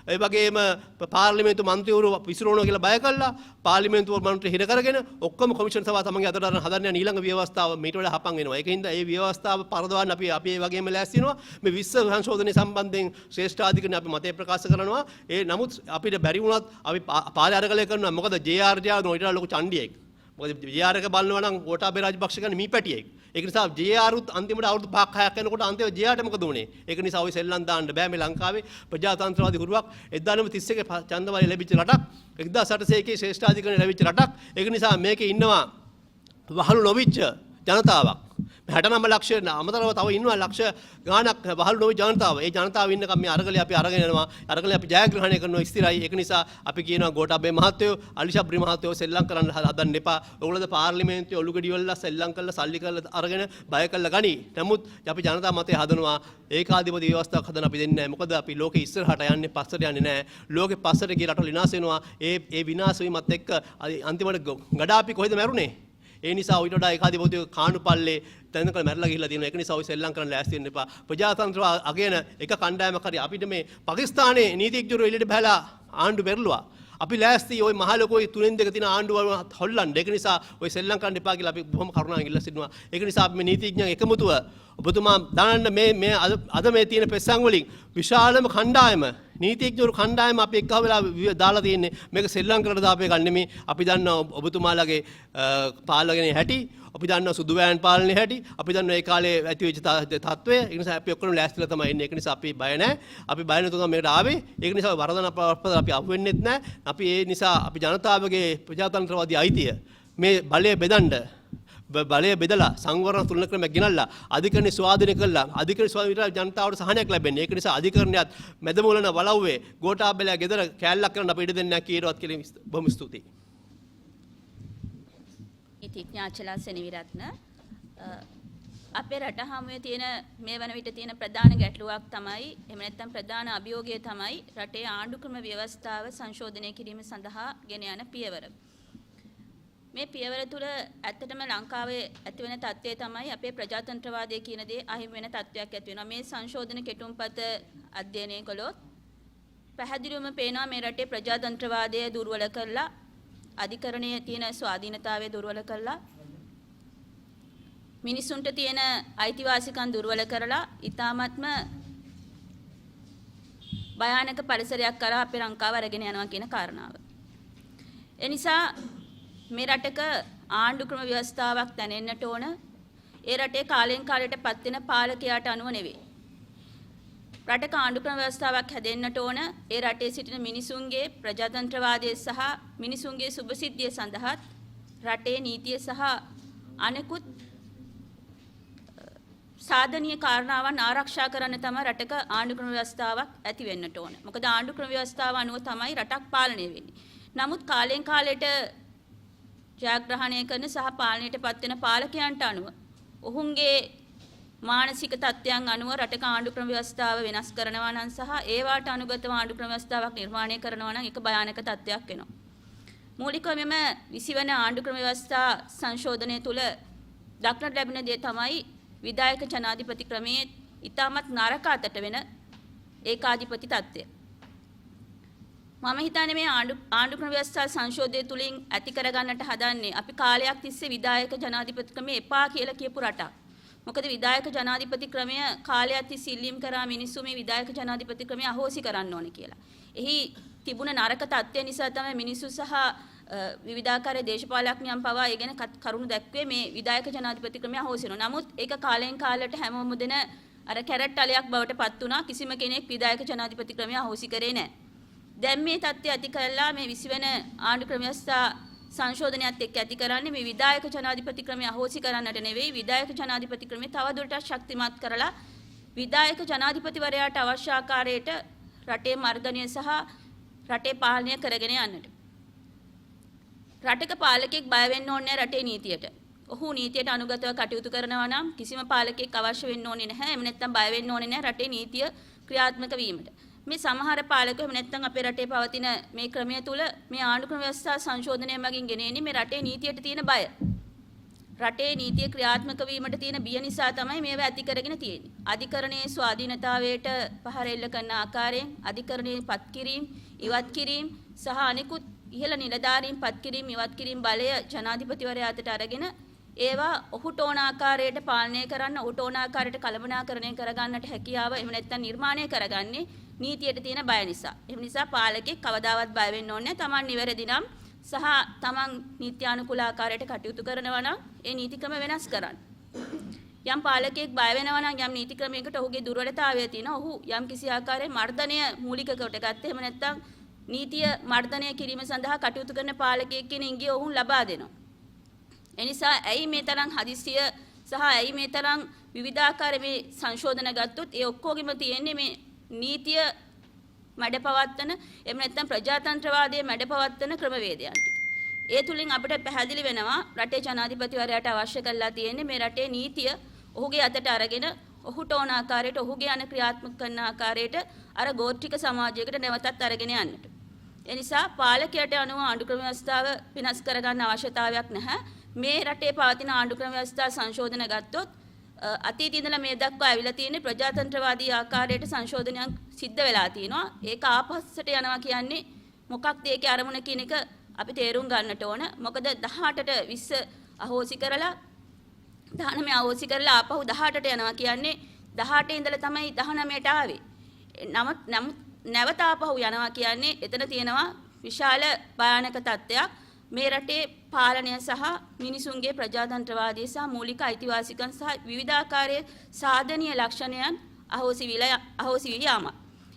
ඒ වගේම පාර්ලිමේන්තු මන්ත්‍රීවරු විසිරවනවා කියලා බය කළා. පාර්ලිමේන්තු මන්ත්‍රී හිර කරගෙන ඔක්කොම කොමිෂන් සභාව තමන්ගේ අතට අරන් හදන්න යන ඊළඟ ව්‍යවස්ථාව මීට වඩා හපන් වෙනවා. ඒකින්ද මේ ව්‍යවස්ථාව පරදවන්න අපි ඒ වගේම ලෑස්ති වෙනවා. මේ විශ්ව සංශෝධනය සම්බන්ධයෙන් ශ්‍රේෂ්ඨාධිකරණය අපි මතය ප්‍රකාශ කරනවා. ඒ නමුත් අපිට බැරි වුණත් අපි පාලේ අරගලය කරනවා. මොකද ජේ.ආර්. ජයවර්ධන ඊට ලොකු චණ්ඩියෙක්. මොකද ජේ.ආර්. එක බලනවා නම් ගෝඨාභය රාජපක්ෂ කියන්නේ මීපැටියෙක්. ඒක නිසා ජේ.ආර්. උත් අන්තිමට අවුරුදු 5ක් 6ක් යනකොට අන්තිම ජේ.ආර්.ට මොකද වුනේ? ඒක නිසා ওই සෙල්ලම් දාන්න බෑ මේ ලංකාවේ ප්‍රජාතන්ත්‍රවාදී හුරුවක් 1931 ඡන්දවලිය ලැබිච්ච රටක් 1801 ශ්‍රේෂ්ඨාධිකරණය ලැබිච්ච රටක්. ඒක නිසා මේකේ ඉන්නවා වහලු නොවිච්ච ජනතාවක්. 69 ලක්ෂ අමතරව තව ඉන්නවා ලක්ෂ ගාණක් වහලු නොවි ජනතාව. ඒ ජනතාව ඉන්නකම් මේ අරගලේ අපි අරගෙන යනවා. අරගලේ අපි ජයග්‍රහණය කරනවා ස්ථිරයි. ඒක නිසා අපි කියනවා ගෝඨාභය මහත්තයෝ අලි ශබ්රි මහත්තයෝ සෙල්ලම් කරන්න හදන්න එපා. ඔයගොල්ලෝ පාර්ලිමේන්තුවේ ඔලුගඩි වල සෙල්ලම් කරලා සල්ලි කරලා අරගෙන බය කරලා ගනි. නමුත් අපි ජනතා මතය හදනවා ඒකාධිපති ව්‍යවස්ථාවක් හදන්න අපි දෙන්නේ නැහැ. මොකද අපි ලෝකෙ ඉස්සරහට යන්නේ පස්සට යන්නේ නැහැ. ලෝකෙ පස්සට ගිය රටවල් විනාශ වෙනවා. ඒ විනාශ වීමත් එක්ක අන්තිමට ගඩාපි කොහෙද මැරුණේ? ඒ නිසා ඊට වඩා ඒකාධිපති කාණුපල්ලේ තැනක මැරලා ගිහිල්ලා තියෙනවා. ඒක නිසා ඔය සෙල්ලම් කරන්න ලෑස්ති වෙන්න එපා. ප්‍රජාතන්ත්‍රව අගයන එක කණ්ඩායමක් හරි අපිට මේ පාකිස්තානයේ නීතිඥවරු එළියට බහලා ආණ්ඩු පෙරළුවා. අපි ලෑස්ති ওই මහ ලොකෝයි තුනෙන් දෙක තියෙන ආණ්ඩුව හොල්ලන්න. ඒක නිසා ඔය සෙල්ලම් කරන්න එපා කියලා අපි බොහොම කරුණාවෙන් ඉල්ලා සිටිනවා. ඒක නිසා අපි මේ නීතිඥයන් එකමුතුව ඔබතුමා දාන්න මේ අද මේ තියෙන පෙස්සන් වලින් විශාලම කණ්ඩායම නීතිඥවරු කණ්ඩායම අපි එක්ක වෙලා දාලා තියෙන්නේ. මේක සෙල්ලම් කරලා දාපු එකක් නෙමෙයි. අපි දන්නවා ඔබතුමාලගේ පාලනයේ හැටි, අපි දන්නවා සුදු වෑන් පාලනයේ හැටි, අපි දන්නවා ඒ කාලේ ඇති වෙච්ච තත්ත්වය. ඒ නිසා අපි ඔක්කොම ලෑස්තිලා තමයි ඉන්නේ. ඒක නිසා අපි බය නැහැ. අපි බය නැතුව තමයි මේකට ආවේ. ඒක නිසා වරදන අපරාධ අපි අහු වෙන්නෙත් නැහැ. අපි ඒ නිසා අපි ජනතාවගේ ප්‍රජාතන්ත්‍රවාදී අයිතිය මේ බලය බෙදන්න බලය බෙදලා සංවර්ණ තුලන ක්‍රමයක් ගෙනල්ලා අධිකරණේ ස්වාධීන කළා. අධිකරණ ස්වාධීන ජනතාවට සහනයක් ලැබෙන්නේ. ඒක නිසා අධිකරණයත් මැදමූලන වලව්වේ ගෝඨාභයලා ගෙදර කෑල්ලක් කරන්න අපිට ඉඩ දෙන්නේ නැහැ කීරවත් කියලා බොහොම ස්තුතියි. ඉතිඥාචලා සෙනවිරත්න අපේ රට හමුවේ තියෙන මේ වන විට තියෙන ප්‍රධාන ගැටලුවක් තමයි එහෙම නැත්නම් ප්‍රධාන අභියෝගය තමයි රටේ ආණ්ඩු ක්‍රම ව්‍යවස්ථාව සංශෝධනය කිරීම සඳහා ගෙන යන පියවර. මේ පියවර තුළ ඇත්තටම ලංකාවේ ඇති වෙන තත්ත්වය තමයි අපේ ප්‍රජාතන්ත්‍රවාදය කියන දේ අහිමි වෙන තත්ත්වයක් ඇති වෙනවා. මේ සංශෝධන කෙටුම්පත අධ්‍යයනය කළොත් පැහැදිලිවම පේනවා මේ රටේ ප්‍රජාතන්ත්‍රවාදය දුර්වල කරලා අධිකරණයේ තියෙන ස්වාධීනතාවය දුර්වල කරලා මිනිසුන්ට තියෙන අයිතිවාසිකම් දුර්වල කරලා ඊ타මත්ම භයානක පරිසරයක් කරා අපේ ලංකාව අරගෙන යනවා කියන කාරණාව. ඒ නිසා මේ රටක ආණ්ඩු ක්‍රම ව්‍යවස්ථාවක් දැනෙන්නට ඕන. ඒ රටේ කාලෙන් කාලයට පත් වෙන පාලකයාට අනුව නෙවෙයි. රටක ආණ්ඩු ක්‍රම ව්‍යවස්ථාවක් හැදෙන්නට ඕන. ඒ රටේ සිටින මිනිසුන්ගේ ප්‍රජාතන්ත්‍රවාදය සහ මිනිසුන්ගේ සුභසිද්ධිය සඳහා රටේ නීතිය සහ අනෙකුත් සාධනීය කාරණාවන් ආරක්ෂා කරන්න තමයි රටක ආණ්ඩු ක්‍රම ව්‍යවස්ථාවක් ඇති වෙන්නට ඕන. මොකද ආණ්ඩු ක්‍රම ව්‍යවස්ථාව අනුව තමයි රටක් පාලනය වෙන්නේ. නමුත් කාලෙන් කාලයට ජයග්‍රහණය කරන සහ පාලනයට පත් වෙන පාලකයන්ට අනුව ඔවුන්ගේ මානසික තත්ත්වයන් අනුව රටක ආණ්ඩු ක්‍රම ව්‍යවස්ථාව වෙනස් කරනවා නම් සහ ඒවාට අනුගතව ආණ්ඩු ක්‍රම ව්‍යවස්ථාවක් නිර්මාණය කරනවා නම් ඒක භයානක තත්ත්වයක් වෙනවා. මූලිකවම 20 වන ආණ්ඩු ක්‍රම ව්‍යවස්ථා සංශෝධනය තුළ දක්නට ලැබෙන දේ තමයි විධායක ජනාධිපති ක්‍රමයේ ඉතාමත් නරක අතට වෙන ඒකාධිපති තත්ත්වය. මම හිතන්නේ මේ ආණ්ඩු ක්‍රම ව්‍යවස්ථා සංශෝධනය තුලින් ඇති කරගන්නට හදන්නේ අපි කාලයක් තිස්සේ විධායක ජනාධිපති ක්‍රමය එපා කියලා කියපු රටක්. මොකද විධායක ජනාධිපති ක්‍රමය කාලයක් තිස්සේ ඉල්ලීම් කරා මිනිස්සු මේ විධායක ජනාධිපති ක්‍රමය අහෝසි කරන්න ඕනේ කියලා. එහි තිබුණ නරක තත්ත්වය නිසා තමයි මිනිස්සු සහ විවිධාකාර දේශපාලඥයන් පවා ඒ ගැන කරුණු දැක්වේ මේ විධායක ජනාධිපති ක්‍රමය අහෝසි වෙනවා. නමුත් ඒක කාලෙන් කාලයට හැමෝම දෙන අර කැරට් අලයක් බවට පත් වුණා. කිසිම කෙනෙක් විධායක ජනාධිපති ක්‍රමය අහෝසි කරේ නැහැ. දැන් මේ තත්ත්වය ඇති කරලා මේ 20 වෙන ආණ්ඩු ක්‍රම ව්‍යවස්ථා සංශෝධනයත් එක්ක ඇති කරන්නේ මේ විධායක ජනාධිපති ක්‍රමය අහෝසි කරන්නට නෙවෙයි විධායක ජනාධිපති ක්‍රමය තවදුරටත් ශක්තිමත් කරලා විධායක ජනාධිපතිවරයාට අවශ්‍ය ආකාරයට රටේ මර්ධනය සහ රටේ පාලනය කරගෙන යන්නට. රටක පාලකෙක් බය වෙන්න ඕනේ රටේ නීතියට. ඔහු නීතියට අනුගතව කටයුතු කරනවා නම් කිසිම පාලකෙක් අවශ්‍ය වෙන්න ඕනේ නැහැ. එහෙම නැත්නම් බය වෙන්න ඕනේ නැහැ රටේ නීතිය ක්‍රියාත්මක වීමට. මේ සමහර පාලකයෝ එහෙම නැත්නම් අපේ රටේ පවතින මේ ක්‍රමය තුල මේ ආණ්ඩු ක්‍රම ව්‍යවස්ථා සංශෝධනය මගින් ගෙනෙන්නේ මේ රටේ නීතියට තියෙන බය. රටේ නීතිය ක්‍රියාත්මක වීමට තියෙන බිය නිසා තමයි මේවා ඇති කරගෙන තියෙන්නේ. අධිකරණයේ ස්වාධීනතාවයට පහර එල්ල කරන ආකාරයෙන් අධිකරණයේ පත් කිරීම, ඉවත් කිරීම සහ අනෙකුත් ඉහළ නිලධාරීන් පත් කිරීම, ඉවත් කිරීම බලය ජනාධිපතිවරයා අතට අරගෙන ඒවා ඔහුට ඕන ආකාරයට පාලනය කරන්න, ඔහුට ඕන ආකාරයට කළමනාකරණය කරගන්නට හැකියාව එහෙම නැත්නම් නිර්මාණය කරගන්නේ නීතියට තියෙන බය නිසා. එහෙම නිසා පාලකෙක් කවදාවත් බය වෙන්න ඕනේ නැහැ. Taman නිවැරදි නම් සහ Taman නීත්‍යානුකූල ආකාරයට කටයුතු කරනවා නම් ඒ නීති ක්‍රම වෙනස් කරන්න. යම් පාලකෙක් බය වෙනවා නම් යම් නීති ක්‍රමයකට ඔහුගේ දුර්වලතාවය තියෙනවා. ඔහු යම් කිසි ආකාරයේ මර්ධනය මූලික කොට ගත්තේ. එහෙම නැත්නම් නීතිය මර්ධනය කිරීම සඳහා කටයුතු කරන පාලකයෙක් කියන ඉංගිය ඔවුන් ලබා දෙනවා. එනිසා ඇයි මේ තරම් හදිස්සිය සහ ඇයි මේ තරම් විවිධාකාර මේ සංශෝධන ගත්තොත් ඒ ඔක්කොගෙම තියෙන්නේ මේ නීතිය මැඩපවත්තන එහෙම නැත්නම් ප්‍රජාතන්ත්‍රවාදයේ මැඩපවත්තන ක්‍රමවේදයන් ටික. ඒ තුලින් අපිට පැහැදිලි වෙනවා රටේ ජනාධිපතිවරයාට අවශ්‍ය කරලා තියෙන්නේ මේ රටේ නීතිය ඔහුගේ අතට අරගෙන ඔහුට ඕන ආකාරයට ඔහුගේ යන ක්‍රියාත්මක කරන ආකාරයට අර ගෝත්‍රික සමාජයකට නැවතත් අරගෙන යන්නට. ඒ නිසා පාලකයට අනුව ආණ්ඩු ක්‍රම ව්‍යවස්ථාව විනාශ කරගන්න අවශ්‍යතාවයක් නැහැ. මේ රටේ පවතින ආණ්ඩු ක්‍රම ව්‍යවස්ථා සංශෝධන ගත්තොත් අතීතයේ ඉඳලා මේ දක්වා ඇවිල්ලා තියෙන්නේ ප්‍රජාතන්ත්‍රවාදී ආකාරයට සංශෝධනයක් සිද්ධ වෙලා තිනවා. ඒක ආපස්සට යනවා කියන්නේ මොකක්ද ඒකේ අරමුණ කියන එක අපි තේරුම් ගන්නට ඕන. මොකද 18ට 20 අහෝසි කරලා 19 අහෝසි කරලා ආපහු 18ට යනවා කියන්නේ 18 ඉඳලා තමයි 19ට ආවේ. නමුත් නැවත ආපහු යනවා කියන්නේ එතන තියෙනවා විශාල භයානක තත්ත්වයක්. මේ රටේ පාලනය සහ මිනිසුන්ගේ ප්‍රජාතන්ත්‍රවාදී සහ මූලික අයිතිවාසිකම් සහ විවිධාකාරයේ සාධනීය ලක්ෂණයන් අහෝසි වී යාම.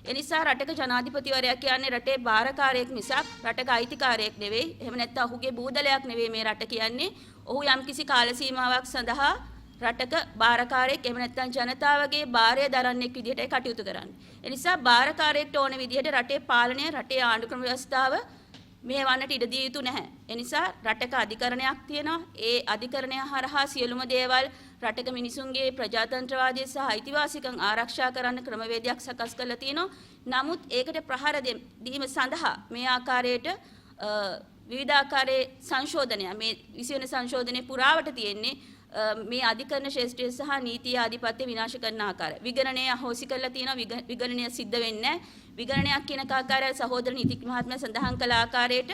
එනිසා රටක ජනාධිපතිවරයා කියන්නේ රටේ භාරකාරයෙක් මිසක් රටක අයිතිකාරයෙක් නෙවෙයි. එහෙම නැත්නම් ඔහුගේ බූදලයක් නෙවෙයි මේ රට කියන්නේ. ඔහු යම්කිසි කාල සීමාවක් සඳහා රටක භාරකාරයෙක් එහෙම නැත්නම් ජනතාවගේ භාරය දරන්නෙක් විදිහටයි කටයුතු කරන්නේ. එනිසා භාරකාරයෙක්ට ඕන විදිහට රටේ පාලනය, රටේ ආණ්ඩු ක්‍රම ව්‍යවස්ථාව මේ වන්නට ඉඩ දිය යුතු නැහැ. එනිසා රටක අධිකරණයක් තියෙනවා. ඒ අධිකරණය හරහා සියලුම දේවල් රටක මිනිසුන්ගේ ප්‍රජාතන්ත්‍රවාදය සහ අයිතිවාසිකම් ආරක්ෂා කරන්න ක්‍රමවේදයක් සකස් කරලා තියෙනවා. නමුත් ඒකට ප්‍රහාර දීම සඳහා මේ ආකාරයට විවිධාකාරයේ සංශෝධනය මේ 20 වෙනි සංශෝධනයේ පුරාවට තියෙන්නේ මේ අධිකරණ ශ්‍රේෂ්ඨය සහ නීතිය ආධිපත්‍ය විනාශ කරන ආකාරය. විගණනය අහෝසි කරලා තියෙනවා. විගණනය සිද්ධ වෙන්නේ නැහැ. විගණනයක් කියන ආකාරය සහෝදර නීතිඥ මහත්මයා සඳහන් කළ ආකාරයට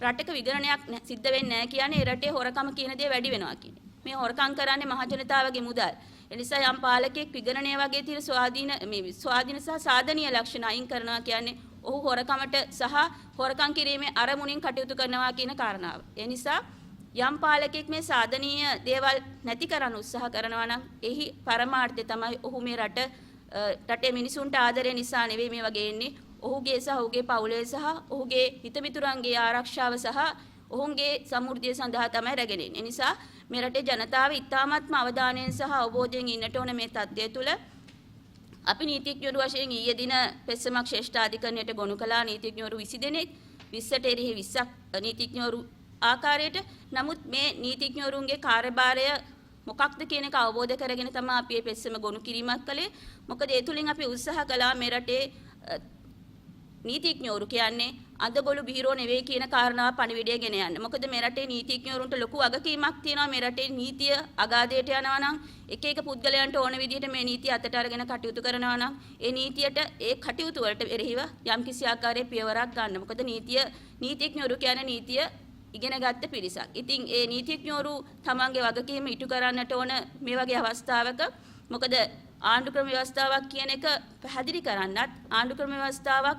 රටක විගණනයක් සිද්ධ වෙන්නේ නැහැ කියන්නේ ඒ රටේ හොරකම කියන දේ වැඩි වෙනවා කියන්නේ. මේ හොරකම් කරන්නේ මහ ජනතාවගේ මුදල්. ඒ නිසා යම් පාලකෙක් විගණනය වගේ තියෙන ස්වාධීන සහ සාධනීය ලක්ෂණ අයින් කරනවා කියන්නේ ඔහු හොරකමට සහ හොරකම් කිරීමේ අරමුණින් කටයුතු කරනවා කියන කාරණාව. ඒ නිසා යම් පාලකෙක් මේ සාධනීය දේවල් නැති කරන්න උත්සාහ කරනවා නම් එහි පරමාර්ථය තමයි ඔහු මේ රටේ මිනිසුන්ට ආදරය නිසා නෙවෙයි මේ වගේ එන්නේ. ඔහුගේ සහ ඔහුගේ පවුලේ සහ ඔහුගේ හිතමිතුරන්ගේ ආරක්ෂාව සහ ඔවුන්ගේ සමෘද්ධිය සඳහා තමයි රැගෙන එන්නේ. ඒ නිසා මේ රටේ ජනතාව ඉතාමත්ම අවධානයෙන් සහ අවබෝධයෙන් ඉන්නට ඕන මේ තත්ත්වය තුළ. අපි නීතිඥවරු වශයෙන් ඊයේ දින පෙස්සමක් ශ්‍රේෂ්ඨාධිකරණයට ගොනු කළා නීතිඥවරු 20 දෙනෙක් 20ට එරෙහි 20ක් නීතිඥවරු ආකාරයට. නමුත් මේ නීතිඥවරුන්ගේ කාර්යභාරය මොකක්ද කියන එක අවබෝධ කරගෙන තමයි අපි මේ පෙස්සම ගොනු කිරීමක් කළේ. මොකද ඒ තුලින් අපි උත්සාහ කළා මේ රටේ නීතිඥවරු කියන්නේ අදගොළු බීරෝ නෙවෙයි කියන කාරණාව පණිවිඩය ගෙන යන්න. මොකද මේ රටේ නීතිඥවරුන්ට ලොකු වගකීමක් තියෙනවා. මේ රටේ නීතිය අගාධයට යනවා නම් එක එක පුද්ගලයන්ට ඕන විදිහට මේ නීතිය අතට අරගෙන කටයුතු කරනවා නම් ඒ නීතියට ඒ කටයුතු වලට එරෙහිව යම්කිසි ආකාරයේ පියවරක් ගන්න. මොකද නීතිඥවරු කියන්නේ නීතිය ඉගෙන ගත්ත පිරිසක්. ඉතින් ඒ නීතිඥවරු තමන්ගේ වගකීම ඉටු කරන්නට ඕන මේ වගේ අවස්ථාවක. මොකද ආණ්ඩු ක්‍රම ව්‍යවස්ථාවක් කියන එක පැහැදිලි කරන්නත් ආණ්ඩු ක්‍රම ව්‍යවස්ථාවක්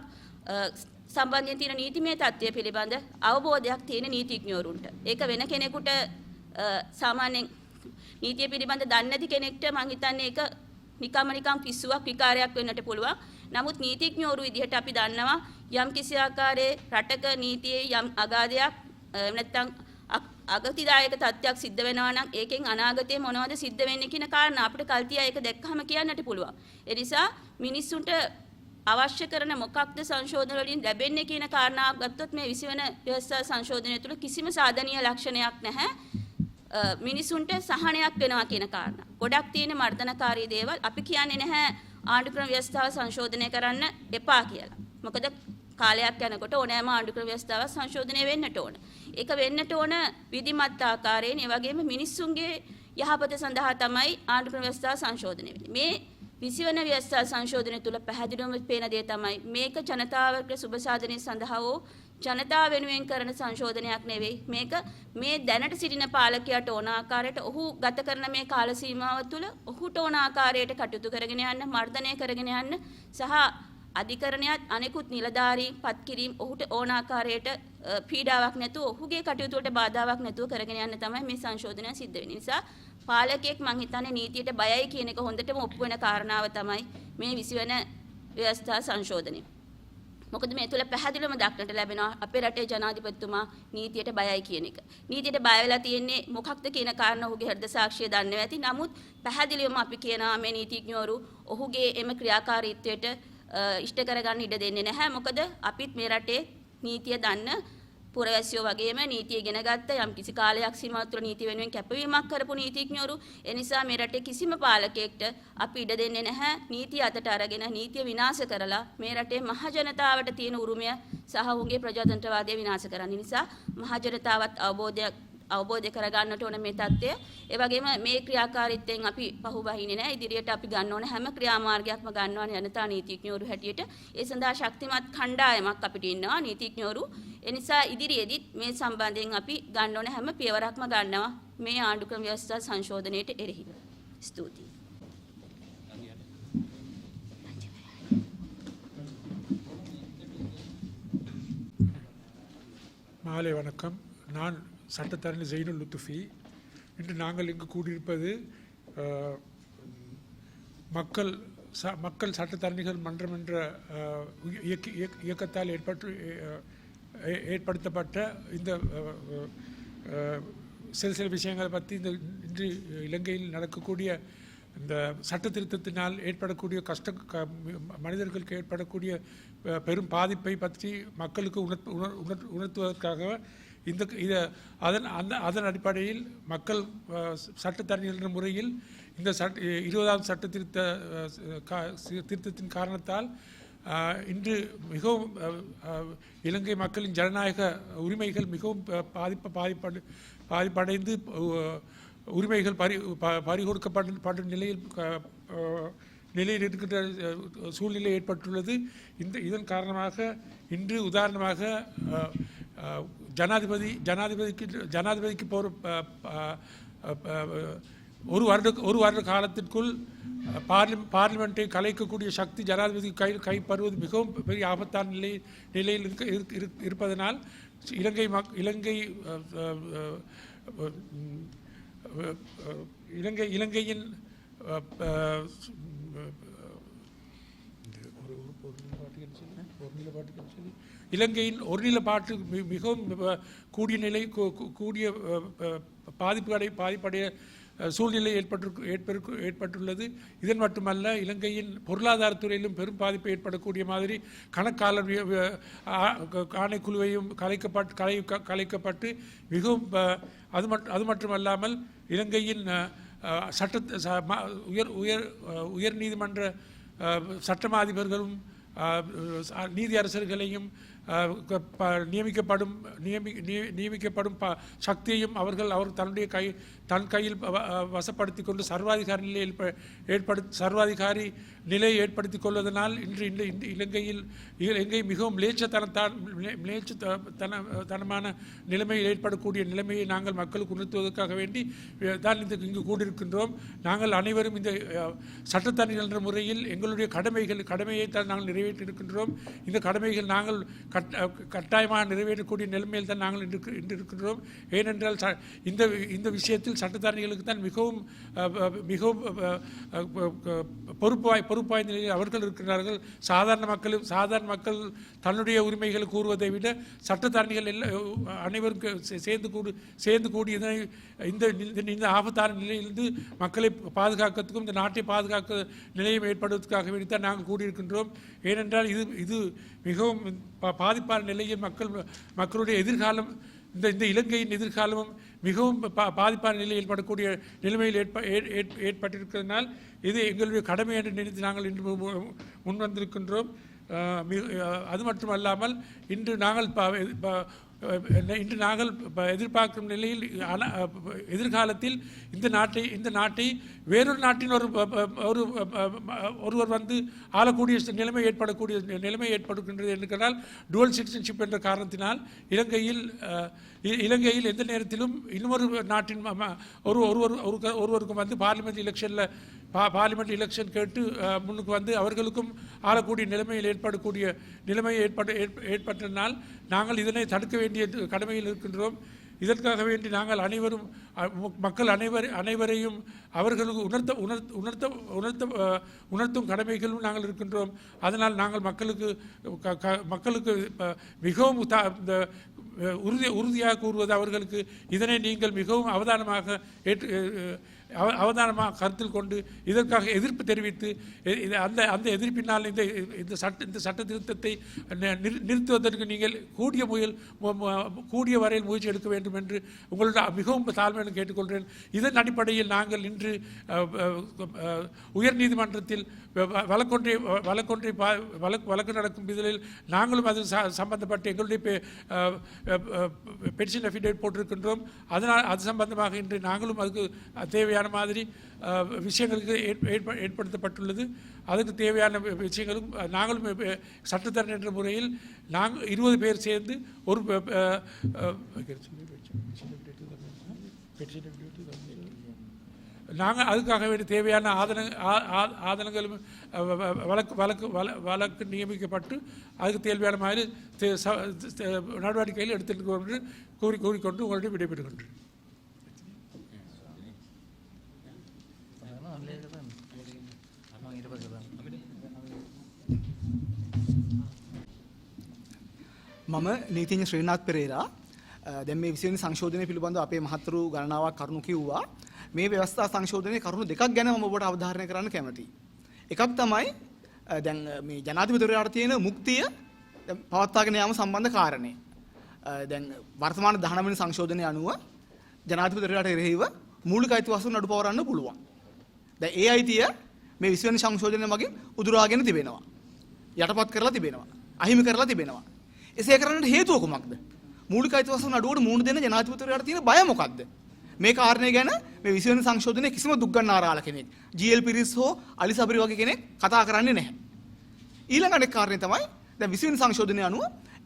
සම්බන්ධයෙන් තියෙන නීතිමය තත්ත්වය පිළිබඳ අවබෝධයක් තියෙන නීතිඥවරුන්ට. ඒක වෙන කෙනෙකුට සාමාන්‍යයෙන් නීතිය පිළිබඳ දන්නේ නැති කෙනෙක්ට මම හිතන්නේ ඒක නිකම් පිස්සුවක් විකාරයක් වෙන්නට පුළුවන්. නමුත් නීතිඥවරු විදිහට අපි දන්නවා යම් කිසි ආකාරයේ රටක නීතියේ යම් අගාධයක් නැත්නම් අගතිදායක තත්ත්වයක් සිද්ධ වෙනවා නම් ඒකෙන් අනාගතයේ මොනවද සිද්ධ වෙන්නේ කියන කාරණා අපිට කල්තියා ඒක දැක්කම කියන්නට පුළුවන්. ඒ නිසා මිනිස්සුන්ට අවශ්‍ය කරන මොකක්ද සංශෝධන වලින් ලැබෙන්නේ කියන කාරණාව ගත්තොත් මේ 20 වෙනි ව්‍යවස්ථා සංශෝධනය තුළ කිසිම සාධනීය ලක්ෂණයක් නැහැ. මිනිසුන්ට සහනයක් වෙනවා කියන කාරණා. ගොඩක් තියෙන මර්ධනකාරී දේවල් අපි කියන්නේ නැහැ ආණ්ඩු ක්‍රම ව්‍යවස්ථාව සංශෝධනය කරන්න එපා කියලා. මොකද කාලයක් යනකොට ඕනෑම ආණ්ඩු ක්‍රම ව්‍යවස්ථාවක් සංශෝධනය වෙන්නට ඕන. ඒක වෙන්නට ඕන විධිමත් ආකාරයෙන්. ඒ වගේම මිනිස්සුන්ගේ යහපත සඳහා තමයි ආණ්ඩු ක්‍රම ව්‍යවස්ථාව සංශෝධනය වෙන්නේ. මේ 20 වෙනි ව්‍යවස්ථා සංශෝධනය තුළ පැහැදිලිවම පේන දේ තමයි මේක ජනතාවගේ සුබ සාධනය සඳහා හෝ ජනතාව වෙනුවෙන් කරන සංශෝධනයක් නෙවෙයි. මේක මේ දැනට සිටින පාලකයාට ඕන ආකාරයට ඔහු ගත කරන මේ කාල සීමාව තුළ ඔහුට ඕන ආකාරයට කටයුතු කරගෙන යන්න, මර්ධනය කරගෙන යන්න සහ අධිකරණයත් අනෙකුත් නිලධාරීන් පත් කිරීම ඔහුට ඕන ආකාරයට පීඩාවක් නැතුව ඔහුගේ කටයුතු වලට බාධාවක් නැතුව කරගෙන යන්න තමයි මේ සංශෝධනය සිද්ධ වෙන්නේ. නිසා පාලකයෙක් මං හිතන්නේ නීතියට බයයි කියන එක හොඳටම ඔප්පු වෙන කාරණාව තමයි මේ 20 වෙනි ව්‍යවස්ථා සංශෝධනය. මොකද මේ තුල පැහැදිලිවම දක්නට ලැබෙනවා අපේ රටේ ජනාධිපතිතුමා නීතියට බයයි කියන එක. නීතියට බය වෙලා තියෙන්නේ මොකක්ද කියන කාරණා ඔහුගේ හෘද සාක්ෂිය දන්නේ නැති. නමුත් පැහැදිලිවම අපි කියනවා මේ නීතිඥවරු ඔහුගේ එම ක්‍රියාකාරීත්වයට ඉෂ්ට කරගන්න ඉඩ දෙන්නේ නැහැ. මොකද අපිත් මේ රටේ නීතිය දන්න පුරවැසියෝ වගේම නීතිය ඉගෙන ගත්ත යම් කිසි කාලයක් සීමාව තුළ නීති වෙනුවෙන් කැපවීමක් කරපු නීතිඥවරු. ඒ නිසා මේ රටේ කිසිම පාලකයෙක්ට අපි ඉඩ දෙන්නේ නැහැ නීතිය අතට අරගෙන නීතිය විනාශ කරලා මේ රටේ මහ ජනතාවට තියෙන උරුමය සහ ඔහුගේ ප්‍රජාතන්ත්‍රවාදය විනාශ කරන්න. නිසා මහ ජනතාවත් අවබෝධ කරගන්නට ඕන මේ தත්ත්වය. ඒ වගේම මේ ක්‍රියාකාරීත්වයෙන් අපි පහුබහින්නේ නැහැ. ඉදිරියට අපි ගන්න ඕන හැම ක්‍රියාමාර්ගයක්ම ගන්නවා ජනතා නීතිඥවරු හැටියට. ඒ සඳහා ශක්තිමත් කණ්ඩායමක් අපිට ඉන්නවා නීතිඥවරු. ඒ නිසා ඉදිරියේදීත් මේ සම්බන්ධයෙන් අපි ගන්න ඕන හැම පියවරක්ම ගන්නවා මේ ආණ්ඩුක්‍රම ව්‍යවස්ථා සංශෝධනයට එරෙහිව. ස්තුතියි. மாலை வணக்கம். நான் சட்டத்தரணி ஜெயினுல் லுத்துஃபி. இன்று நாங்கள் இங்கு கூடியிருப்பது மக்கள் சட்டத்தரணிகள் மன்றம் என்ற இயக்கத்தால் ஏற்படுத்தப்பட்ட இந்த சில விஷயங்களை பற்றி இன்று இலங்கையில் நடக்கக்கூடிய இந்த சட்ட திருத்தத்தினால் ஏற்படக்கூடிய மனிதர்களுக்கு ஏற்படக்கூடிய பெரும் பாதிப்பை பற்றி மக்களுக்கு உணர்த்துவதற்காக அதன் அடிப்படையில் மக்கள் சட்டத்தரணிகள் என்ற முறையில் இந்த 20ஆம் சட்ட திருத்தத்தின் காரணத்தால் இன்று மிகவும் இலங்கை மக்களின் ஜனநாயக உரிமைகள் மிகவும் பாதிப்படைந்து உரிமைகள் பறிகொடுக்கப்படும் நிலையில் இருக்கின்ற சூழ்நிலை ஏற்பட்டுள்ளது. இதன் காரணமாக இன்று உதாரணமாக ஜனாதிபதிக்கு ஒரு வருட காலத்திற்குள் பார்லிமெண்ட்டை கலைக்கக்கூடிய சக்தி ஜனாதிபதி கைப்பறுவது மிகவும் பெரிய ஆபத்தான நிலையில் இருப்பதனால் இலங்கையின் இலங்கையின் ஒருநிலைப்பாட்டு மிகவும் கூடிய பாதிப்படைய சூழ்நிலை ஏற்பட்டுள்ளது. இதன் மட்டுமல்ல, இலங்கையின் பொருளாதாரத்துறையிலும் பெரும் பாதிப்பு ஏற்படக்கூடிய மாதிரி கணக்காளர் ஆணைக்குழுவையும் கலைக்கப்பட்டு மிகவும் அது மட்டுமல்லாமல் இலங்கையின் உயர் நீதிமன்ற சட்டமாதிபர்களும் நீதி அரசர்களையும் நியமிக்கப்படும் சக்தியையும் அவர்கள் தன்னுடைய தன் கையில் வசப்படுத்தி கொண்டு சர்வாதிகாரி நிலையை ஏற்படுத்திக் கொள்வதனால் இன்று இலங்கை மிகவும் மிலேச்சத்தனமான நிலைமையில் ஏற்படக்கூடிய நிலைமையை நாங்கள் மக்களுக்கு உணர்த்துவதற்காக வேண்டி தான் இங்கு கூடியிருக்கின்றோம். நாங்கள் அனைவரும் இந்த சட்டத்தரணிகள் என்ற முறையில் எங்களுடைய கடமையை தான் நாங்கள் நிறைவேற்றியிருக்கின்றோம். இந்த கடமைகள் நாங்கள் கட்டாயமாக நிறைவேற்றக்கூடிய நிலைமையில் தான் நாங்கள் இன்று இருக்கின்றோம். ஏனென்றால் இந்த விஷயத்தில் சட்டத்தரணிகளுக்கு தான் மிகவும் பொறுப்பாய் நிலையில் அவர்கள் இருக்கிறார்கள். சாதாரண மக்கள் தன்னுடைய உரிமைகளை கூறுவதை விட சட்டத்தரணிகள் அனைவரும் சேர்ந்து கூடி இந்த ஆபத்தான நிலையிலிருந்து மக்களை பாதுகாக்கிறதுக்கும் இந்த நாட்டை பாதுகாக்க நிலையம் ஏற்படுவதற்காக வேண்டித்தான் நாங்கள் கூடியிருக்கின்றோம். ஏனென்றால் இது மிகவும் பாதிப்பான நிலையில் மக்களுடைய எதிர்காலம் இந்த இலங்கையின் எதிர்காலமும் மிகவும் பாதிப்பான நிலையில் படக்கூடிய நிலைமையில் ஏற்பட்டிருக்கிறதுனால் இது எங்களுடைய கடமை என்று நினைத்து நாங்கள் இன்று முன்வந்திருக்கின்றோம். அது மட்டுமல்லாமல் இன்று நாங்கள் எதிர்பார்க்கும் நிலையில் எதிர்காலத்தில் இந்த நாட்டை வேறொரு நாட்டின் ஒருவர் வந்து ஆளக்கூடிய நிலைமை ஏற்படுகின்றது என்றால் டுவல் சிட்டிசன்ஷிப் என்ற காரணத்தினால் இலங்கையில் எந்த நேரத்திலும் இன்னொரு நாட்டின் ஒருவருக்கும் வந்து பார்லிமெண்ட் எலெக்ஷன் கேட்டு முன்னுக்கு வந்து அவர்களுக்கும் ஆளக்கூடிய நிலைமையில் ஏற்பட்டதனால் நாங்கள் இதனை தடுக்க வேண்டிய கடமையில் இருக்கின்றோம். இதற்காக வேண்டி நாங்கள் மக்கள் அனைவரையும் அவர்களுக்கு உணர்த்தும் கடமைகளும் நாங்கள் இருக்கின்றோம். அதனால் நாங்கள் மக்களுக்கு மிகவும் உறுதியாக கூறுவது அவர்களுக்கு இதனை நீங்கள் மிகவும் அவதானமாக அவதானமாக கருத்தில் கொண்டு இதற்காக எதிர்ப்பு தெரிவித்து அந்த எதிர்ப்பினால் இந்த சட்ட திருத்தத்தை நிறுத்துவதற்கு நீங்கள் கூடிய வரையில் முயற்சி எடுக்க வேண்டும் என்று உங்களோட மிகவும் தாழ்மையுடன் கேட்டுக்கொள்கிறேன். இதன் அடிப்படையில் நாங்கள் இன்று உயர் நீதிமன்றத்தில் வழக்கு நடக்கும் இதில் நாங்களும் அதில் சம்பந்தப்பட்ட எங்களுடைய பெட்டிஷன் அஃபிடேவிட் போட்டிருக்கின்றோம். அதனால் அது சம்பந்தமாக இன்று நாங்களும் அதுக்கு தேவையான மாதிரி விஷயங்களுக்கு ஏற்படுத்தப்பட்டுள்ளது. அதுக்கு தேவையான விஷயங்களும் நாங்களும் சட்டத்தரணி என்ற முறையில் நாங்கள் 20 பேர் சேர்ந்து ஒரு நாங்கள் அதுக்காக வேண்டிய தேவையான ஆதனங்களும் வழக்கு நியமிக்கப்பட்டு அதுக்கு தேவையான மாதிரி நடவடிக்கைகள் எடுத்துக்கொண்டு என்று கூறிக்கொண்டு உங்களுடைய விடைபெறுகின்றேன். මම නීතිඥ ශ්‍රීනාත් පෙරේරා. දැන් මේ 20 වෙනි සංශෝධනය පිළිබඳව අපේ මහතුරු ගණනාවක් කරුණු කිව්වා. මේ ව්‍යවස්ථා සංශෝධනයේ කරුණු දෙකක් ගැන මම ඔබට අවධාරණය කරන්න කැමතියි. එකක් තමයි දැන් මේ ජනාධිපතිවරයාට තියෙන මුක්තිය පවත්වාගෙන යාම සම්බන්ධ කාරණේ. දැන් වර්තමාන 19 වෙනි සංශෝධනය අනුව ජනාධිපතිවරයාට එරෙහිව මූලික අයිතිවාසිකම් නඩු පවරන්න පුළුවන්. දැන් ඒ අයිතිය මේ 20 වෙනි සංශෝධනය මගින් උදුරාගෙන තිබෙනවා. යටපත් කරලා තිබෙනවා. අහිමි කරලා තිබෙනවා. එසේ කරන්නට හේතුව කුමක්ද? මූලික අයිතිවාසිකම් නඩුවට මුහුණ දෙන්න ජනාධිපතිවරයාට තියෙන බය මොකක්ද? මේ කාරණේ ගැන මේ 20 වෙනි සංශෝධනයේ කිසිම දුක්ගන්නාරාල කෙනෙක් ජී.එල්. පිරිස් හෝ අලි සබරි වගේ කෙනෙක් කතා කරන්නේ නැහැ. ඊළඟ අනෙක් කාරණේ තමයි දැන් 20 වෙනි සංශෝධනය අනුව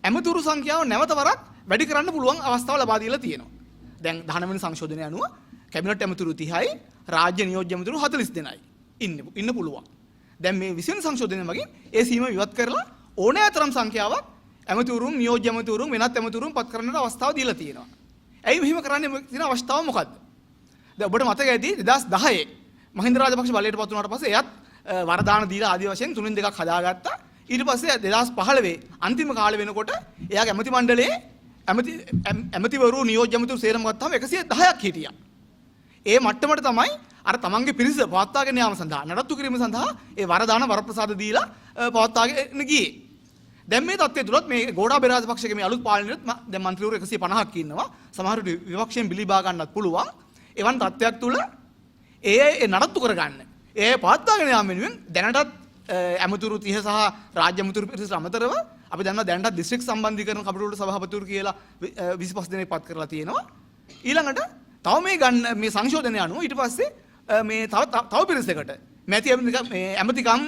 ඇමතුරු සංඛ්‍යාව නැවත වරක් වැඩි කරන්න පුළුවන් අවස්ථාව ලබා දීලා තියෙනවා. දැන් 19 වෙනි සංශෝධනය අනුව කැබිනට් ඇමතුරු 30යි රාජ්‍ය නියෝජ්‍ය ඇමතුරු 42යි ඉන්න පුළුවන්. දැන් මේ 20 වෙනි සංශෝධනය මගින් ඒ සීමාව ඉවත් කරලා ඕනෑතරම් සංඛ්‍යාවක් ඇමතුරුන් නියෝජ්‍ය ඇමතුරුන් වෙනත් ඇමතුරුන් පත් කරන්නට අවස්ථාව දීලා තියෙනවා. ඇයි මෙහෙම කරන්නේ තියෙන අවස්ථාව මොකද්ද? දැන් ඔබට මතක ඇති 2010 මහින්ද රාජපක්ෂ බලයට පත් වුණාට පස්සේ එයත් වරදාන දීලා ආදී වශයෙන් 3-2ක් හදාගත්තා. ඊට පස්සේ 2015 අන්තිම කාලේ වෙනකොට එයාගේ ඇමති මණ්ඩලයේ ඇමතිවරු නියෝජ්‍ය ඇමතිවරු සේරම ගත්තාම 110ක් හිටියා. ඒ මට්ටමට තමයි අර තමන්ගේ පිරිස පවත්වාගෙන යාම සඳහා නඩත්තු කිරීම සඳහා ඒ වරදාන වරප්‍රසාද දීලා පවත්වාගෙන ගියේ. දැන් මේ තත්ත්වය තුලත් මේ ගෝඨාභය රාජපක්ෂගේ මේ අලුත් පාලනයේත් දැන් මන්ත්‍රීවරු 150ක් ඉන්නවා. සමහර විපක්ෂයෙන් බිලිබා ගන්නත් පුළුවන්. එවන් තත්ත්වයක් තුල ඒ නඩත්තු කරගන්න. ඒ පවත්වාගෙන යාම වෙනුවෙන් දැනටත් ඇමතුරු 30 සහ රාජ්‍ය ඇමතුරු පිරිසට අමතරව අපි දන්නවා දැනටත් දිස්ත්‍රික් සම්බන්ධීකරණ කමිටුවට සභාපතිවරු කියලා 25 දෙනෙක් පත් කරලා තියෙනවා. ඊළඟට තව මේ ගන්න මේ සංශෝධනය අනුව ඊට පස්සේ මේ තව පිරිසකට මැති ඇමතිකම්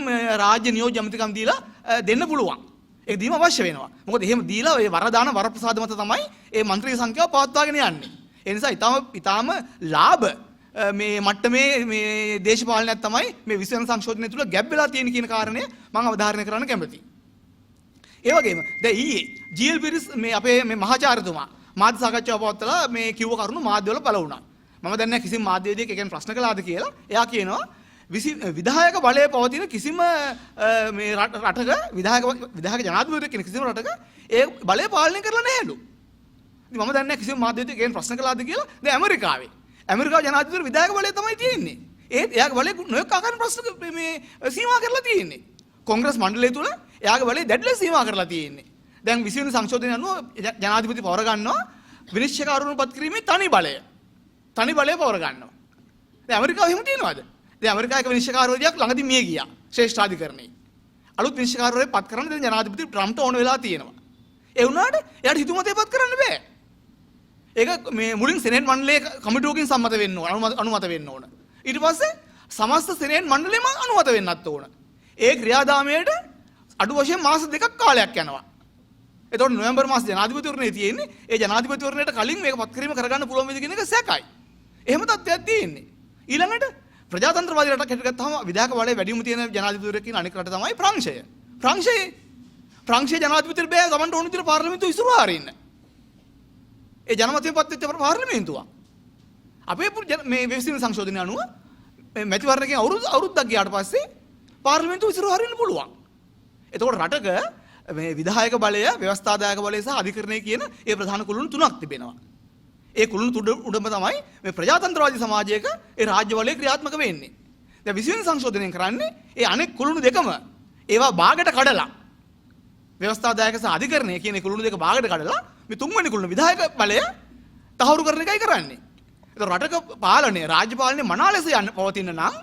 රාජ්‍ය නියෝජ්‍ය ඇමතිකම් දීලා දෙන්න පුළුවන්. ඒක දීම අවශ්‍ය වෙනවා. මොකද එහෙම දීලා ඒ වරදාන වරප්‍රසාද මත තමයි ඒ മന്ത്രി සංඛ්‍යාව පවත්වාගෙන යන්නේ. ඒ නිසා ඊටාම ලාභ මේ මට්ටමේ මේ දේශපාලනයක් තමයි මේ 20 වෙනි සංශෝධනය තුල ගැබ් වෙලා තියෙන කියන කාරණය මම අවධාරණය කරන්න කැමතියි. ඒ වගේම දැන් ඊයේ ජී.එල්. පිරිස් මේ අපේ මේ මහාචාර්යතුමා මාධ්‍ය සාකච්ඡාව පවත්වලා මේ කිව්ව කරුණු මාධ්‍යවල පළ වුණා. මම දැන් නැහැ කිසිම මාධ්‍යවේදියෙක් ඒකෙන් ප්‍රශ්න කළාද කියලා. එයා කියනවා විධායක බලය පවතින කිසිම මේ රටක විධායක ජනාධිපතිවරයෙක් කියන කිසිම රටක ඒ බලය පාලනය කරලා නැහැලු. ඉතින් මම දන්නේ නැහැ කිසිම මාධ්‍යවේදියෙක් ඒකෙන් ප්‍රශ්න කළාද කියලා. දැන් ඇමරිකාවේ ජනාධිපතිවරු විධායක බලය තමයි තියෙන්නේ. ඒත් එයාගේ බලය නොයෙක් ආකාරයෙන් ප්‍රශ්න මේ සීමා කරලා තියෙන්නේ. කොංග්‍රස් මණ්ඩලය තුල එයාගේ බලය දැඩි ලෙස සීමා කරලා තියෙන්නේ. දැන් 20 වෙනි සංශෝධනය අනුව ජනාධිපති පවර ගන්නවා විනිශ්චයකාරවරුන් පත් කිරීමේ තනි බලය පවර ගන්නවා. දැන් ඇමරිකාව එහෙම තියනවාද? දැන් ඇමරිකාවේ විනිශ්චයකාරවරියක් ළඟදී මිය ගියා ශ්‍රේෂ්ඨාධිකරණයේ. අලුත් විනිශ්චයකාරවරයෙක් පත් කරන්න දැන් ජනාධිපති ට්‍රම්ප්ට ඕන වෙලා තියෙනවා. ඒ වුණාට එයාට හිතුමතේ පත් කරන්න බෑ. ඒක මේ මුලින් සෙනෙට් මණ්ඩලයේ කමිටුවකින් සම්මත වෙන්න ඕන අනුමත වෙන්න ඕන. ඊට පස්සේ සමස්ත සෙනෙට් මණ්ඩලයම අනුමත වෙන්නත් ඕන. ඒ ක්‍රියාදාමයට අඩු වශයෙන් මාස 2ක් කාලයක් යනවා. එතකොට නොවැම්බර් මාස ජනාධිපතිවරණේ තියෙන්නේ. ඒ ජනාධිපතිවරණයට කලින් මේක පත් කිරීම කරගන්න පුළුවන් වේද කියන එක සැකයි. එහෙම තත්ත්වයක් තියෙන්නේ. ඊළඟට ප්‍රජාතන්ත්‍රවාදී රටක් හැටියට ගත්තාම විධායක බලය වැඩිම තියෙන ජනාධිපතිවරයෙක් කියන අනෙක් රට තමයි ප්‍රංශය. ප්‍රංශයේ ජනාධිපතිවරට බෑ ගමන්ට ඕන විදිහට පාර්ලිමේන්තුව ඉස්සරහා හරින්න. ඒ ජනමතයෙන් පත් වෙච්ච පාර්ලිමේන්තුව. අපේ මේ 20 වෙනි සංශෝධනය අනුව මැතිවරණකෙන් අවුරුද්දක් ගියාට පස්සේ පාර්ලිමේන්තුව ඉස්සරහා හරින්න පුළුවන්. එතකොට රටක මේ විධායක බලය, ව්‍යවස්ථාදායක බලය සහ අධිකරණය කියන ඒ ප්‍රධාන කුළුණු තුනක් තිබෙනවා. ඒ කුළුණු උඩම තමයි මේ ප්‍රජාතන්ත්‍රවාදී සමාජයක ඒ රාජ්‍ය බලය ක්‍රියාත්මක වෙන්නේ. දැන් 20 වෙනි සංශෝධනයෙන් කරන්නේ ඒ අනෙක් කුළුණු දෙකම ඒවා භාගයට කඩලා ව්‍යවස්ථාදායක සහ අධිකරණය කියන කුළුණු දෙක භාගයට කඩලා මේ තුන්වෙනි කුළුණ විධායක බලය තහවුරු කරන එකයි කරන්නේ. ඒක රටක පාලනය රාජ්‍ය පාලනය මනා ලෙස යන්න පවතින නම්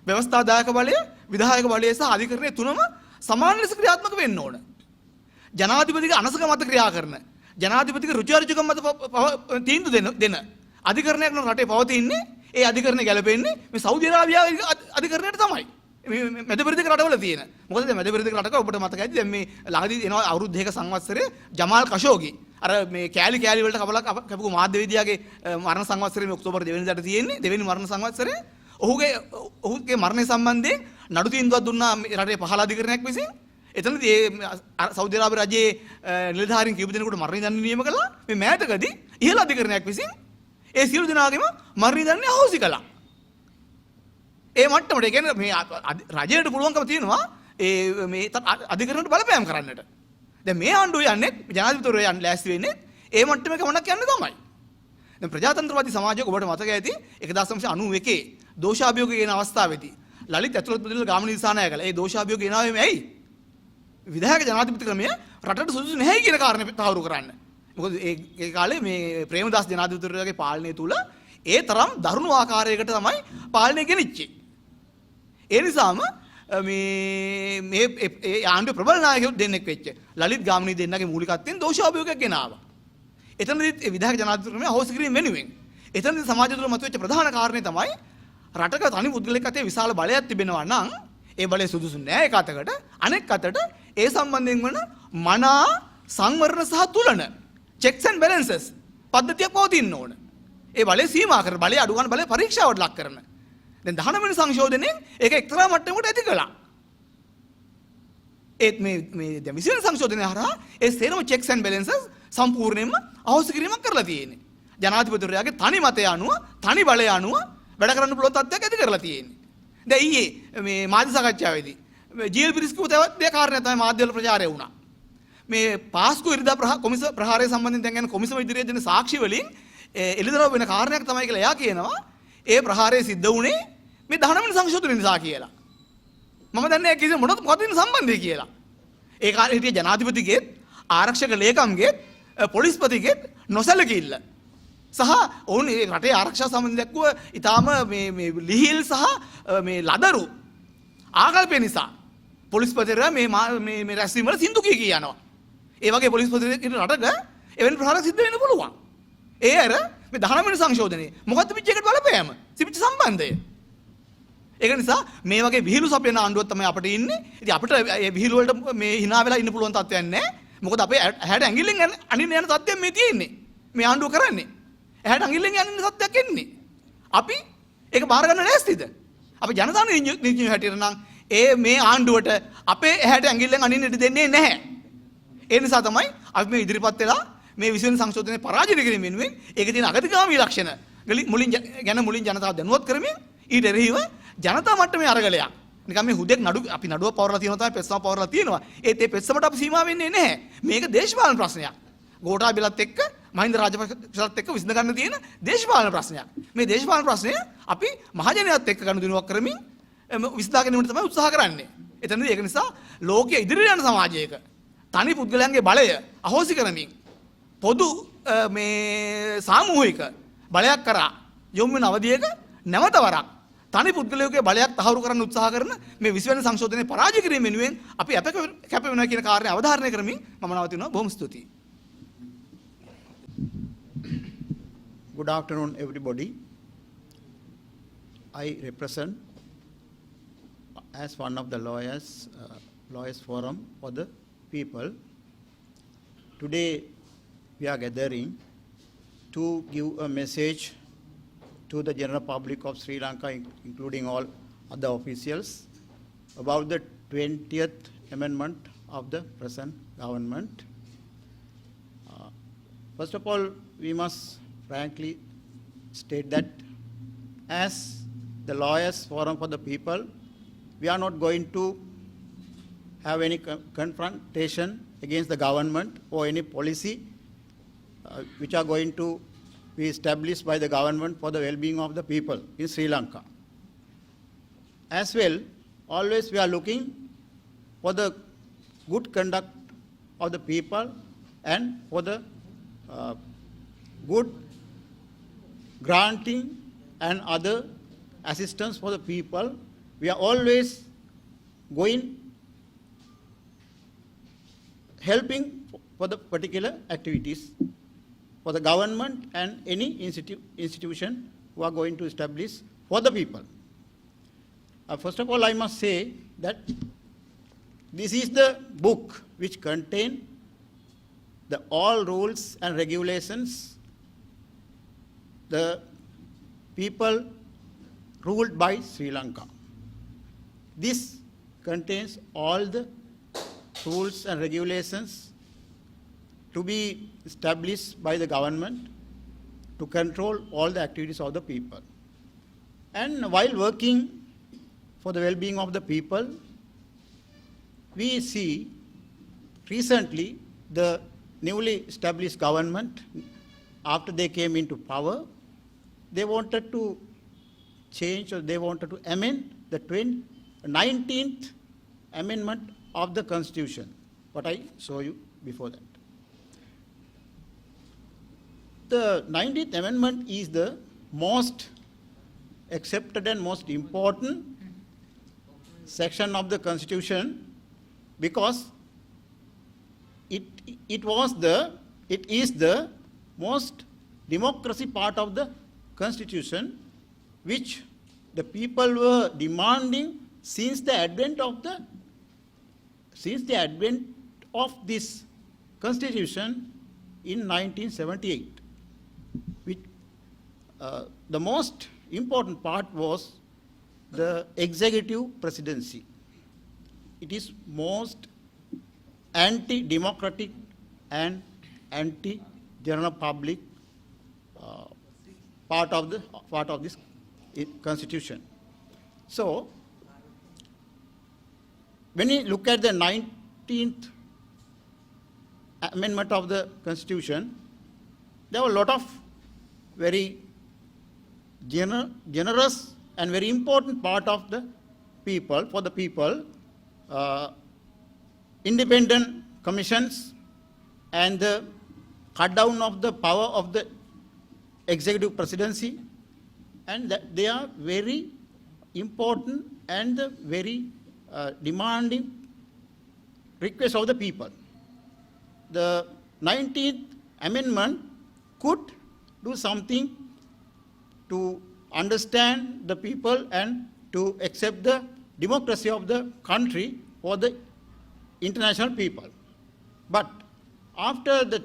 ව්‍යවස්ථාදායක බලය විධායක බලය සහ අධිකරණය තුනම සමාන ලෙස ක්‍රියාත්මක වෙන්න ඕන. ජනාධිපතිගේ අනසක මත ක්‍රියා කරන ජනාධිපතිගේ රුචි අරුචිකම් මත තීන්දුව දෙන අධිකරණයක් නම් රටේ පවතින්නේ ඒ අධිකරණය ගැලපෙන්නේ මේ සෞදි අරාබියාවේ අධිකරණයට තමයි. මේ මැදපෙරදිග රටවල තියෙන. මොකද දැන් මැදපෙරදිග රටක ඔබට මතකයි දැන් මේ ළඟදී එනවා අවුරුදු 2ක සංවත්සරයේ ජමාල් කෂෝගි අර මේ කෑලි වලට කපපු මාධ්‍යවේදියාගේ මරණ සංවත්සරයේ මේ ඔක්තෝබර් 2 වෙනිදාට තියෙන්නේ දෙවෙනි මරණ සංවත්සරයේ ඔහුගේ මරණය සම්බන්ධයෙන් නඩු තීන්දුවක් දුන්නා රටේ පහළ අධිකරණයක් විසින්. එතනදී සෞදි අරාබි රජයේ නිලධාරීන් කීප දෙනෙකුට මරණ දඬුවම නියම කළා. මේ මෑතකදී ඉහළ අධිකරණයක් විසින් ඒ සියලු දෙනාගේම මරණ දඬුවම අහෝසි කළා. ඒ මට්ටමට ඒ කියන්නේ මේ රජයට පුළුවන්කම තියෙනවා මේ අධිකරණයට බලපෑම් කරන්නට. දැන් මේ ආණ්ඩුව යන්නේ ජනාධිපතිවරයා යන්න ලෑස්ති වෙන්නේ ඒ මට්ටමේ ගමනක් යන්න තමයි. දැන් ප්‍රජාතන්ත්‍රවාදී සමාජයක ඔබට මතක ඇති 1991 දෝෂාභියෝග කියන අවස්ථාවේදී ලලිත් ඇතුළත් ප්‍රතිල ගාමිණී දිසානායක කළා. ඒ දෝෂාභියෝග ගෙනාවේ මේ ඇයි? විධායක ජනාධිපති ක්‍රමය රටට සුදුසු නැහැ කියන කාරණේ තහවුරු කරන්න. මොකද ඒ කාලේ මේ ප්‍රේමදාස ජනාධිපතිවරයාගේ පාලනය තුල ඒ තරම් දරුණු ආකාරයකට තමයි පාලනය ගෙනිච්චේ. ඒ නිසාම මේ ආණ්ඩුවේ ප්‍රබල නායකයෝ දෙන්නෙක් වෙච්ච ලලිත් ගාමිණී දෙන්නගේ මූලිකත්වයෙන් දෝෂාභියෝගයක් ගෙනාවා. එතනදී විධායක ජනාධිපති ක්‍රමය හොස් කිරීම වෙනුවෙන් එතනදී සමාජය තුළ මතුවෙච්ච ප්‍රධාන කාරණේ තමයි රටක තනි පුද්ගලෙක් අතේ විශාල බලයක් තිබෙනවා නම් ඒ බලය සුදුසු නෑ එක අතකට අනෙක් අතට ඒ සම්බන්ධයෙන් වන මනා සංවරණ සහ තුලන checks and balances පද්ධතියක් පවතින්න ඕන. ඒ බලය සීමා කරන බලය අඩු ගන්න බලය පරීක්ෂාවට ලක් කරන. දැන් 19 වෙනි සංශෝධනයෙන් ඒක එක්තරා මට්ටමකට ඇති කළා. ඒත් මේ දැන් 20 වෙනි සංශෝධනය හරහා ඒ සේරම checks and balances සම්පූර්ණයෙන්ම අහෝසි කිරීමක් කරලා තියෙන්නේ. ජනාධිපතිවරයාගේ තනි මතය අනුව තනි බලය අනුව වැඩ කරන්න පුළුවන් තත්ත්වයක් ඇති කරලා තියෙන්නේ. දැන් ඊයේ මේ මාධ්‍ය සාකච්ඡාවේදී ජීල් පිරිස් කිව්ව තවත් කාරණයක් තමයි මාධ්‍යවල ප්‍රචාරය වුණා. මේ පාස්කු ඉරිදා කොමිස ප්‍රහාරය සම්බන්ධයෙන් දැන් යන කොමිසම ඉදිරියේ දෙන සාක්ෂි වලින් එළිදරව් වෙන කාරණයක් තමයි කියලා එයා කියනවා ඒ ප්‍රහාරය සිද්ධ වුණේ මේ 19 වෙනි සංශෝධනය නිසා කියලා. මම දන්නේ කිසි මොකක්ද සම්බන්ධය කියලා. ඒ කාලේ හිටිය ජනාධිපතිගේ ආරක්ෂක ලේකම්ගේ පොලිස්පතිගේ නොසැලකිල්ල සහ ඔවුන් මේ රටේ ආරක්ෂා සම්බන්ධ දක්ව ඊටාම මේ ලිහිල් සහ මේ ලදරු ආකල්පය නිසා පොලිස්පතිවරයා මේ රැස්වීම වල සින්දු කී යනවා. ඒ වගේ පොලිස්පතිවරයෙක් ඉන්න රටක එවැනි ප්‍රහාරයක් සිද්ධ වෙන්න පුළුවන්. ඒ අර මේ 19 වෙනි සංශෝධනයේ මොකද්ද පිච්ච එකට බලපෑම? සිපිච්ච සම්බන්ධය. ඒක නිසා මේ වගේ විහිළු සපයන ආණ්ඩුවක් තමයි අපිට ඉන්නේ. ඉතින් අපිට මේ විහිළු වලට මේ hina වෙලා ඉන්න පුළුවන් තත්ත්වයක් නැහැ. මොකද අපේ ඇහැට ඇඟිල්ලෙන් අනින්න යන තත්ත්වයක් මේ තියෙන්නේ. මේ ආණ්ඩුව කරන්නේ. ඇහැට ඇඟිල්ලෙන් යන තත්ත්වයක් එන්නේ. අපි ඒක බාර ගන්න ලෑස්තිද? අපි ජනතා නීතිඥයෝ හැටියට නම් මේ ආණ්ඩුවට අපේ ඇහැට ඇඟිල්ලෙන් අනින්න ඉඩ දෙන්නේ නැහැ. ඒ නිසා තමයි අපි මේ ඉදිරිපත් වෙලා මේ 20 වෙනි සංශෝධනයේ පරාජය කිරීම වෙනුවෙන් ඒකේ තියෙන අගතිගාමී ලක්ෂණ මුලින් ජනතාව දැනුවත් කරමින් ඊට එරෙහිව ජනතා මට්ටමේ අරගලයක්. නිකන් මේ හුදෙක් අපි නඩුව පවරලා තියෙනවා තමයි පෙස්සම පවරලා තියෙනවා. ඒත් ඒ පෙස්සමට අපි සීමා වෙන්නේ නැහැ. මේක දේශපාලන ප්‍රශ්නයක්. ගෝඨාභයලත් එක්ක මහින්ද රාජපක්ෂලත් එක්ක විසඳ ගන්න තියෙන දේශපාලන ප්‍රශ්නයක්. මේ දේශපාලන ප්‍රශ්නය අපි මහජනයාත් එක්ක ගනුදෙනුවක් කරමින් විසඳා ගැනීමට තමයි උත්සාහ කරන්නේ. එතනදී ඒක නිසා ලෝකයේ ඉදිරියට යන සමාජයක තනි පුද්ගලයන්ගේ බලය අහෝසි කරමින් පොදු මේ සාමූහික බලයක් කරා යොමු වෙන අවධියක නැවත වරක් තනි පුද්ගලයෙකුගේ බලයක් තහවුරු කරන්න උත්සාහ කරන මේ 20 වෙනි සංශෝධනයේ පරාජය කිරීම වෙනුවෙන් අපි කැප වෙනවා කියන කාරණේ අවධාරණය කරමින් මම නවතිනවා. බොහොම ස්තුතියි. Good afternoon, everybody. I represent as one of the lawyers forum for the people. Today we are gathering to give a message to the general public of Sri Lanka, including all other officials, about the 20th amendment of the present government. First of all, we must frankly state that as the lawyers forum for the people, we are not going to have any confrontation against the government or any policy which are going to be established by the government for the well-being of the people in Sri Lanka. As well, always we are looking for the good conduct of the people and for the good granting and other assistance for the people. We are always going helping for the particular activities for the government and any institution who are going to establish for the people. First of all, I must say that this is the book which contains the all rules and regulations the people ruled by Sri Lanka. This contains all the rules and regulations to be established by the government to control all the activities of the people. And while working for the well-being of the people, we see recently the newly established government, after they came into power, they wanted to change or they wanted to amend the 19th amendment of the Constitution, what I show you before that. The 19th amendment is the most accepted and most important section of the Constitution because it is the most democracy part of the Constitution which the people were demanding since the advent of this Constitution in 1978. Which, the most important part was the executive presidency. It is most anti-democratic and anti-general public part of this Constitution. So, when you look at the 19th amendment of the Constitution, there were a lot of very generous and very important part of the people, for the people, independent commissions and the cut down of the power of the executive presidency, and that they are very important and very demanding request of the people. The 19th amendment could do something to understand the people and to accept the democracy of the country for the international people. But after the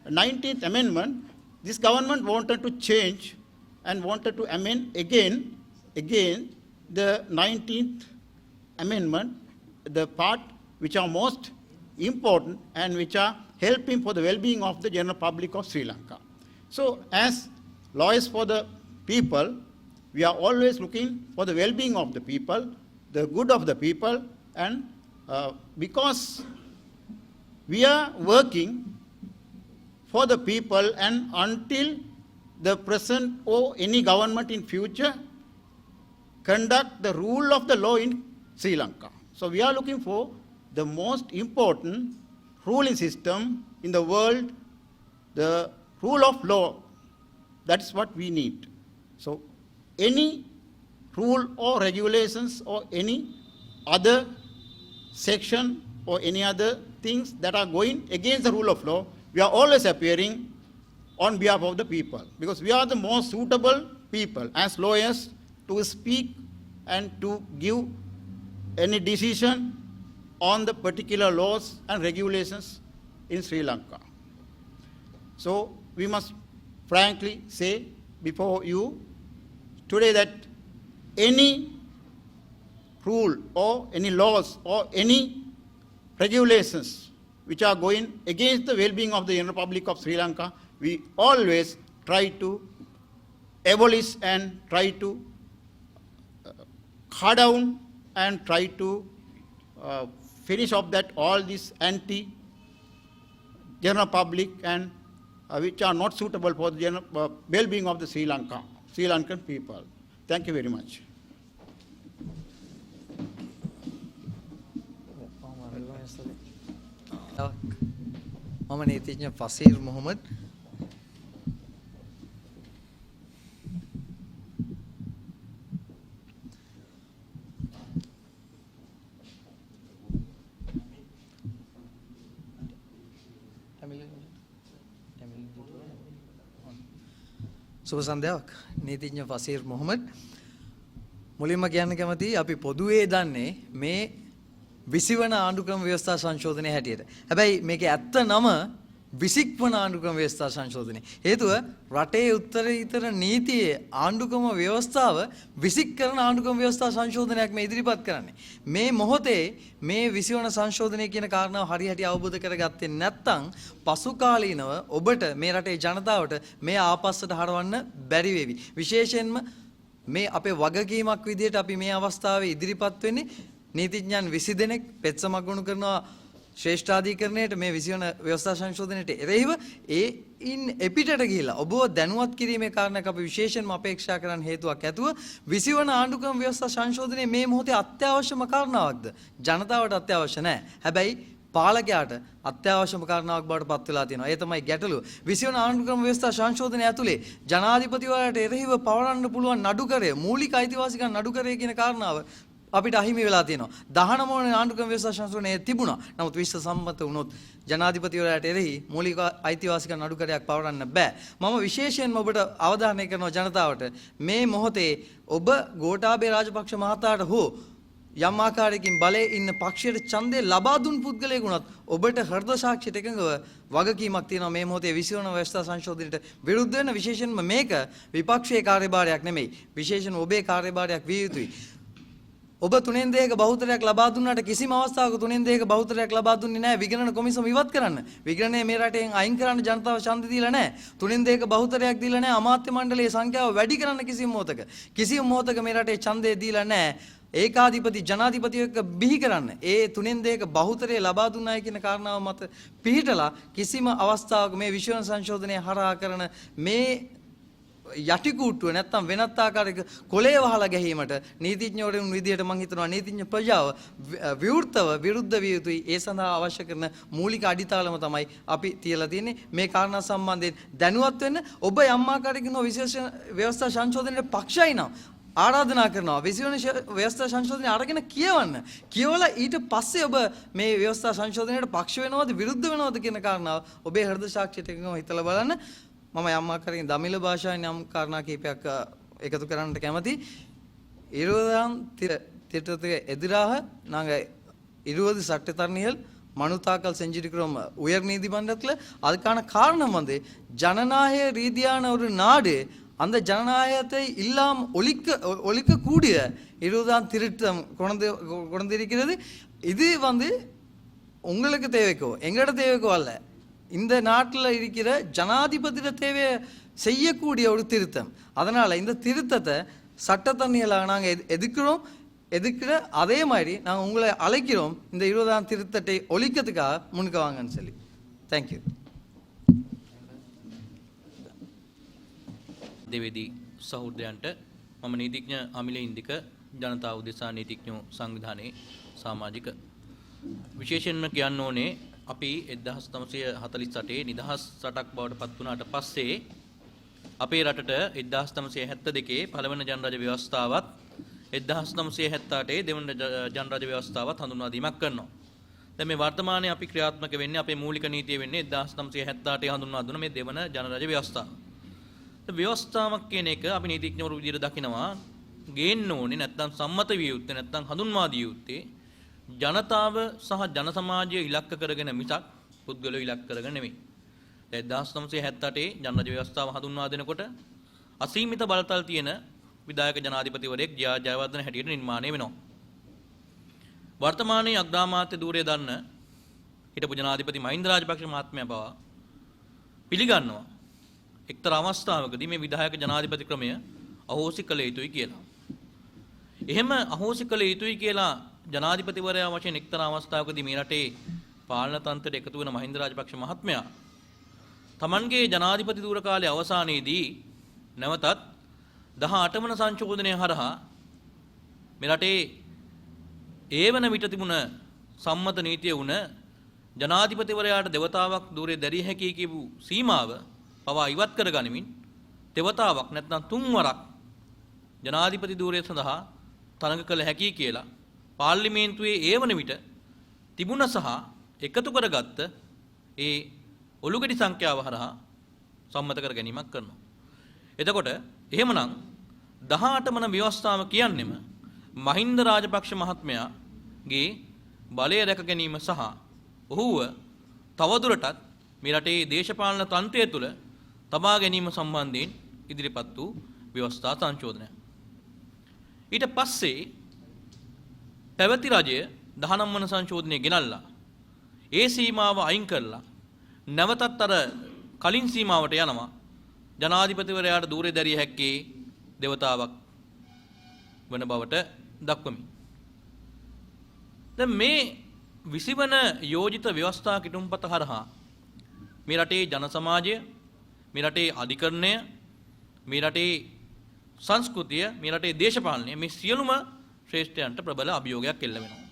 19th amendment, this government wanted to change and wanted to amend again the 19th amendment, the part which are most important and which are helping for the well-being of the general public of Sri Lanka. So as lawyers for the people, we are always looking for the well-being of the people, the good of the people, and because we are working for the people and until the present or any government in future conduct the rule of the law in Sri Lanka. So we are looking for the most important ruling system in the world, the rule of law. That's what we need. So any rule or regulations or any other section or any other things that are going against the rule of law, we are always appearing on behalf of the people because we are the most suitable people as lawyers to speak and to give any decision on the particular laws and regulations in Sri Lanka. So we must frankly say before you today that any rule or any laws or any regulations which are going against the well-being of the general public of Sri Lanka, we always try to abolish and try to cut down and try to finish off that all this anti-general public and which are not suitable for the well-being of the Sri Lankan people. Thank you very much. මම නීතිඥ ෆසීර් මොහමඩ් සුබ සන්ධ්‍යාවක් නීතිඥ ෆසීර් මොහමඩ් මුලින්ම කියන්න කැමතියි අපි පොදුවේ දන්නේ මේ 20 වන ආණ්ඩුක්‍රම ව්‍යවස්ථා සංශෝධනය හැටියට. හැබැයි මේකේ ඇත්ත නම 20 වන ආණ්ඩුක්‍රම ව්‍යවස්ථා සංශෝධනය. හේතුව රටේ උත්තරීතර නීතියේ ආණ්ඩුක්‍රම ව්‍යවස්ථාව 20 කරන ආණ්ඩුක්‍රම ව්‍යවස්ථා සංශෝධනයක් මේ ඉදිරිපත් කරන්නේ. මේ මොහොතේ මේ 20 වන සංශෝධනය කියන කාරණාව හරියට අවබෝධ කරගත්තේ නැත්නම් පසු කාලීනව ඔබට මේ රටේ ජනතාවට මේ ආපස්සට හරවන්න බැරි වෙවි. විශේෂයෙන්ම මේ අපේ වගකීමක් විදිහට අපි මේ අවස්ථාවේ ඉදිරිපත් වෙන්නේ නීතිඥයන් 20 දෙනෙක් පෙත්සමක් ගොනු කරනවා ශ්‍රේෂ්ඨාධිකරණයට මේ 20 වන ව්‍යවස්ථා සංශෝධනයට එරෙහිව ඉන් එපිටට ගිහිලා ඔබව දැනුවත් කිරීමේ කාරණයක් අපි විශේෂයෙන්ම අපේක්ෂා කරන්න හේතුවක් ඇතුව 20 වන ආණ්ඩුක්‍රම ව්‍යවස්ථා සංශෝධනයේ මේ මොහොතේ අත්‍යවශ්‍යම කාරණාවක්ද ජනතාවට අත්‍යවශ්‍ය නැහැ. හැබැයි පාලකයාට අත්‍යවශ්‍යම කාරණාවක් බවට පත් වෙලා තියෙනවා. ඒ තමයි ගැටලුව. 20 වන ආණ්ඩුක්‍රම ව්‍යවස්ථා සංශෝධනය ඇතුලේ ජනාධිපතිවරයාට එරෙහිව පවරන්න පුළුවන් නඩුකරය මූලික අයිතිවාසිකම් නඩුකරය කියන කාරණාව අපිට අහිමි වෙලා තියෙනවා. 19 වන ආණ්ඩුක්‍රම ව්‍යවස්ථා සංශෝධනයේ තිබුණා. නමුත් විශ්ව සම්මත වුණොත් ජනාධිපතිවරයාට එරෙහි මූලික අයිතිවාසිකම් නඩුකරයක් පවරන්න බෑ. මම විශේෂයෙන්ම ඔබට අවධානය කරනවා ජනතාවට මේ මොහොතේ ඔබ ගෝඨාභය රාජපක්ෂ මහතාට හෝ යම් ආකාරයකින් බලයේ ඉන්න පක්ෂයට ඡන්දය ලබා දුන් පුද්ගලයෙකුණත් ඔබට හෘද සාක්ෂියට එකඟව වගකීමක් තියෙනවා මේ මොහොතේ 20 වන ව්‍යවස්ථා සංශෝධනයට විරුද්ධ වෙන. විශේෂයෙන්ම මේක විපක්ෂයේ කාර්යභාරයක් නෙමෙයි. විශේෂයෙන් ඔබේ කාර්යභාරයක් විය යුතුයි. ඔබ 3/2 බහුතරයක් ලබා දුන්නාට කිසිම අවස්ථාවක 3/2 බහුතරයක් ලබා දුන්නේ නැහැ විගණන කොමිසම ඉවත් කරන්න. විගණනය මේ රටෙන් අයින් කරන්න ජනතාව ඡන්ද දීලා නැහැ. 3/2 බහුතරයක් දීලා නැහැ. අමාත්‍ය මණ්ඩලයේ සංඛ්‍යාව වැඩි කරන්න කිසිම මොහොතක මේ රටේ ඡන්දය දීලා නැහැ. ඒකාධිපති ජනාධිපතියෙක් බිහි කරන්න. ඒ 3/2 බහුතරය ලබා දුන්නායි කියන කාරණාව මත පිහිටලා කිසිම අවස්ථාවක මේ විශ්ව සංශෝධනය හරහා කරන මේ යටිකූට්ටුව නැත්තම් වෙනත් ආකාරයක කොලේ වහලා ගැනීමට නීතිඥවරුන් විදියට මම හිතනවා නීතිඥ ප්‍රජාව විවෘතව විරුද්ධ විය යුතුයි. ඒ සඳහා අවශ්‍ය කරන මූලික අඩිතාලම තමයි අපි තියලා තියෙන්නේ. මේ කාරණා සම්බන්ධයෙන් දැනුවත් වෙන්න ඔබ යම් ආකාරයකින් විශේෂ ව්‍යවස්ථා සංශෝධනයේ පක්ෂයි නම් ආරාධනා කරනවා 20 වන ව්‍යවස්ථා සංශෝධනය අරගෙන කියවන්න. කියවලා ඊට පස්සේ ඔබ මේ ව්‍යවස්ථා සංශෝධනයට පක්ෂ වෙනවද විරුද්ධ වෙනවද කියන කාරණාව ඔබේ හෘද සාක්ෂියට එකම හිතලා බලන්න. මම යම් ආකාරයකින් දමිළ භාෂාවෙන් යම් කාරණා කීපයක් එකතු කරන්නට கැමති. 20 திட்டத்துக்கு எதிராக நாங்கள் 20 சட்டத்தரணிகள் மனு தாக்கல் செஞ்சிருக்கிறோம் உயர் நீதிமன்றத்தில். அதுக்கான காரணம் வந்து ஜனநாயக ரீதியான ஒரு நாடு அந்த ஜனநாயகத்தை இல்லாம ஒழிக்கக்கூடிய 20ஆம் திருத்தம் கொண்டிருக்கிறது. இது வந்து உங்களுக்கு தேவைக்கோ எங்களோட தேவைக்கோ அல்ல, இந்த நாட்டில் இருக்கிற ஜனாதிபதியோட தேவையை செய்யக்கூடிய ஒரு திருத்தம். அதனால் இந்த திருத்தத்தை சட்டத்தரணிகளாக நாங்கள் எதிர்க்கிற அதே மாதிரி நாங்கள் உங்களை அழைக்கிறோம் இந்த 20ஆம் திருத்தத்தை ஒழிக்கிறதுக்காக முன்னுக்கு வாங்கன்னு சொல்லி. தேங்க்யூ. දෙවේදී සහෘදයන්ට මම නීතිඥ අමිල ඉන්දික ජනතා උදෙසා නීතිඥ සංවිධානයේ සමාජික විශේෂයෙන්ම කියන්න ඕනේ අපි 1948 නිදහස් රටක් බවට පත් වුණාට පස්සේ අපේ රටට 1972 පළවෙනි ජනරාජ ව්‍යවස්ථාවත් 1978 දෙවන ජනරාජ ව්‍යවස්ථාවත් හඳුන්වා දීමක් කරනවා. දැන් මේ වර්තමානයේ අපි ක්‍රියාත්මක වෙන්නේ අපේ මූලික නීතිය වෙන්නේ 1978 හඳුන්වා දුන්න මේ දෙවන ජනරාජ ව්‍යවස්ථාව. ව්‍යවස්ථාවක් කියන එක අපි නීතිඥවරු විදිහට දකිනවා ගේන්න ඕනේ නැත්නම් සම්මත විය යුත්තේ නැත්නම් හඳුන්වා දිය යුත්තේ ජනතාව සහ ජන සමාජය ඉලක්ක කරගෙන මිසක් පුද්ගලයෝ ඉලක්ක කරගෙන නෙමෙයි. 1978 ජනරාජ ව්‍යවස්ථාව හඳුන්වා දෙනකොට අසීමිත බලතල තියෙන විධායක ජනාධිපතිවරයෙක් ජයවර්ධන හැටියට නිර්මාණය වෙනවා. වර්තමානයේ අග්‍රාමාත්‍ය ධූරය දන්න හිටපු ජනාධිපති මහින්ද රාජපක්ෂ මහත්මයා පවා පිළිගන්නවා එක්තරා අවස්ථාවකදී මේ විධායක ජනාධිපති ක්‍රමය අහෝසි කළ යුතුයි කියලා. එහෙම අහෝසි කළ යුතුයි කියලා ජනාධිපතිවරයා වශයෙන් එක්තරා අවස්ථාවකදී මේ රටේ පාලන තන්ත්‍රයට එකතු වෙන මහින්ද රාජපක්ෂ මහත්මයා තමන්ගේ ජනාධිපති ධූර කාලයේ අවසානයේදී නැවතත් 18 වන සංශෝධනය හරහා මේ රටේ ඒ වන විට තිබුණ සම්මත නීතිය වුණ ජනාධිපතිවරයාට දෙවතාවක් ධූරේ දැරිය හැකි කියපු සීමාව පවා ඉවත් කර ගනිමින් දෙවතාවක් නැත්නම් තුන්වරක් ජනාධිපති ධූරය සඳහා තරඟ කළ හැකි කියලා පාර්ලිමේන්තුවේ ඒ වන විට තිබුණ සහ එකතු කරගත්ත ඒ ඔලුගඩි සංඛ්‍යාව හරහා සම්මත කර ගැනීමක් කරනවා. එතකොට එහෙමනම් 18 වන ව්‍යවස්ථාව කියන්නේම මහින්ද රාජපක්ෂ මහත්මයාගේ බලය රැක ගැනීම සහ ඔහුව තවදුරටත් මේ රටේ දේශපාලන තන්ත්‍රය තුළ තබා ගැනීම සම්බන්ධයෙන් ඉදිරිපත් වූ ව්‍යවස්ථා සංශෝධනය. ඊට පස්සේ පැවති රජය 19 වන සංශෝධනය ගෙනල්ලා ඒ සීමාව අයින් කරලා නැවතත් අර කලින් සීමාවට යනවා ජනාධිපතිවරයාට ධූරේ දැරිය හැක්කේ දෙවතාවක් වන බවට දක්වමි. දැන් මේ 20 වන යෝජිත ව්‍යවස්ථා කිටුම්පත හරහා මේ රටේ ජන සමාජය, මේ රටේ අධිකරණය, මේ රටේ සංස්කෘතිය, මේ රටේ දේශපාලනය මේ සියලුම ශ්‍රේෂ්ඨයන්ට ප්‍රබල අභියෝගයක් එල්ල වෙනවා.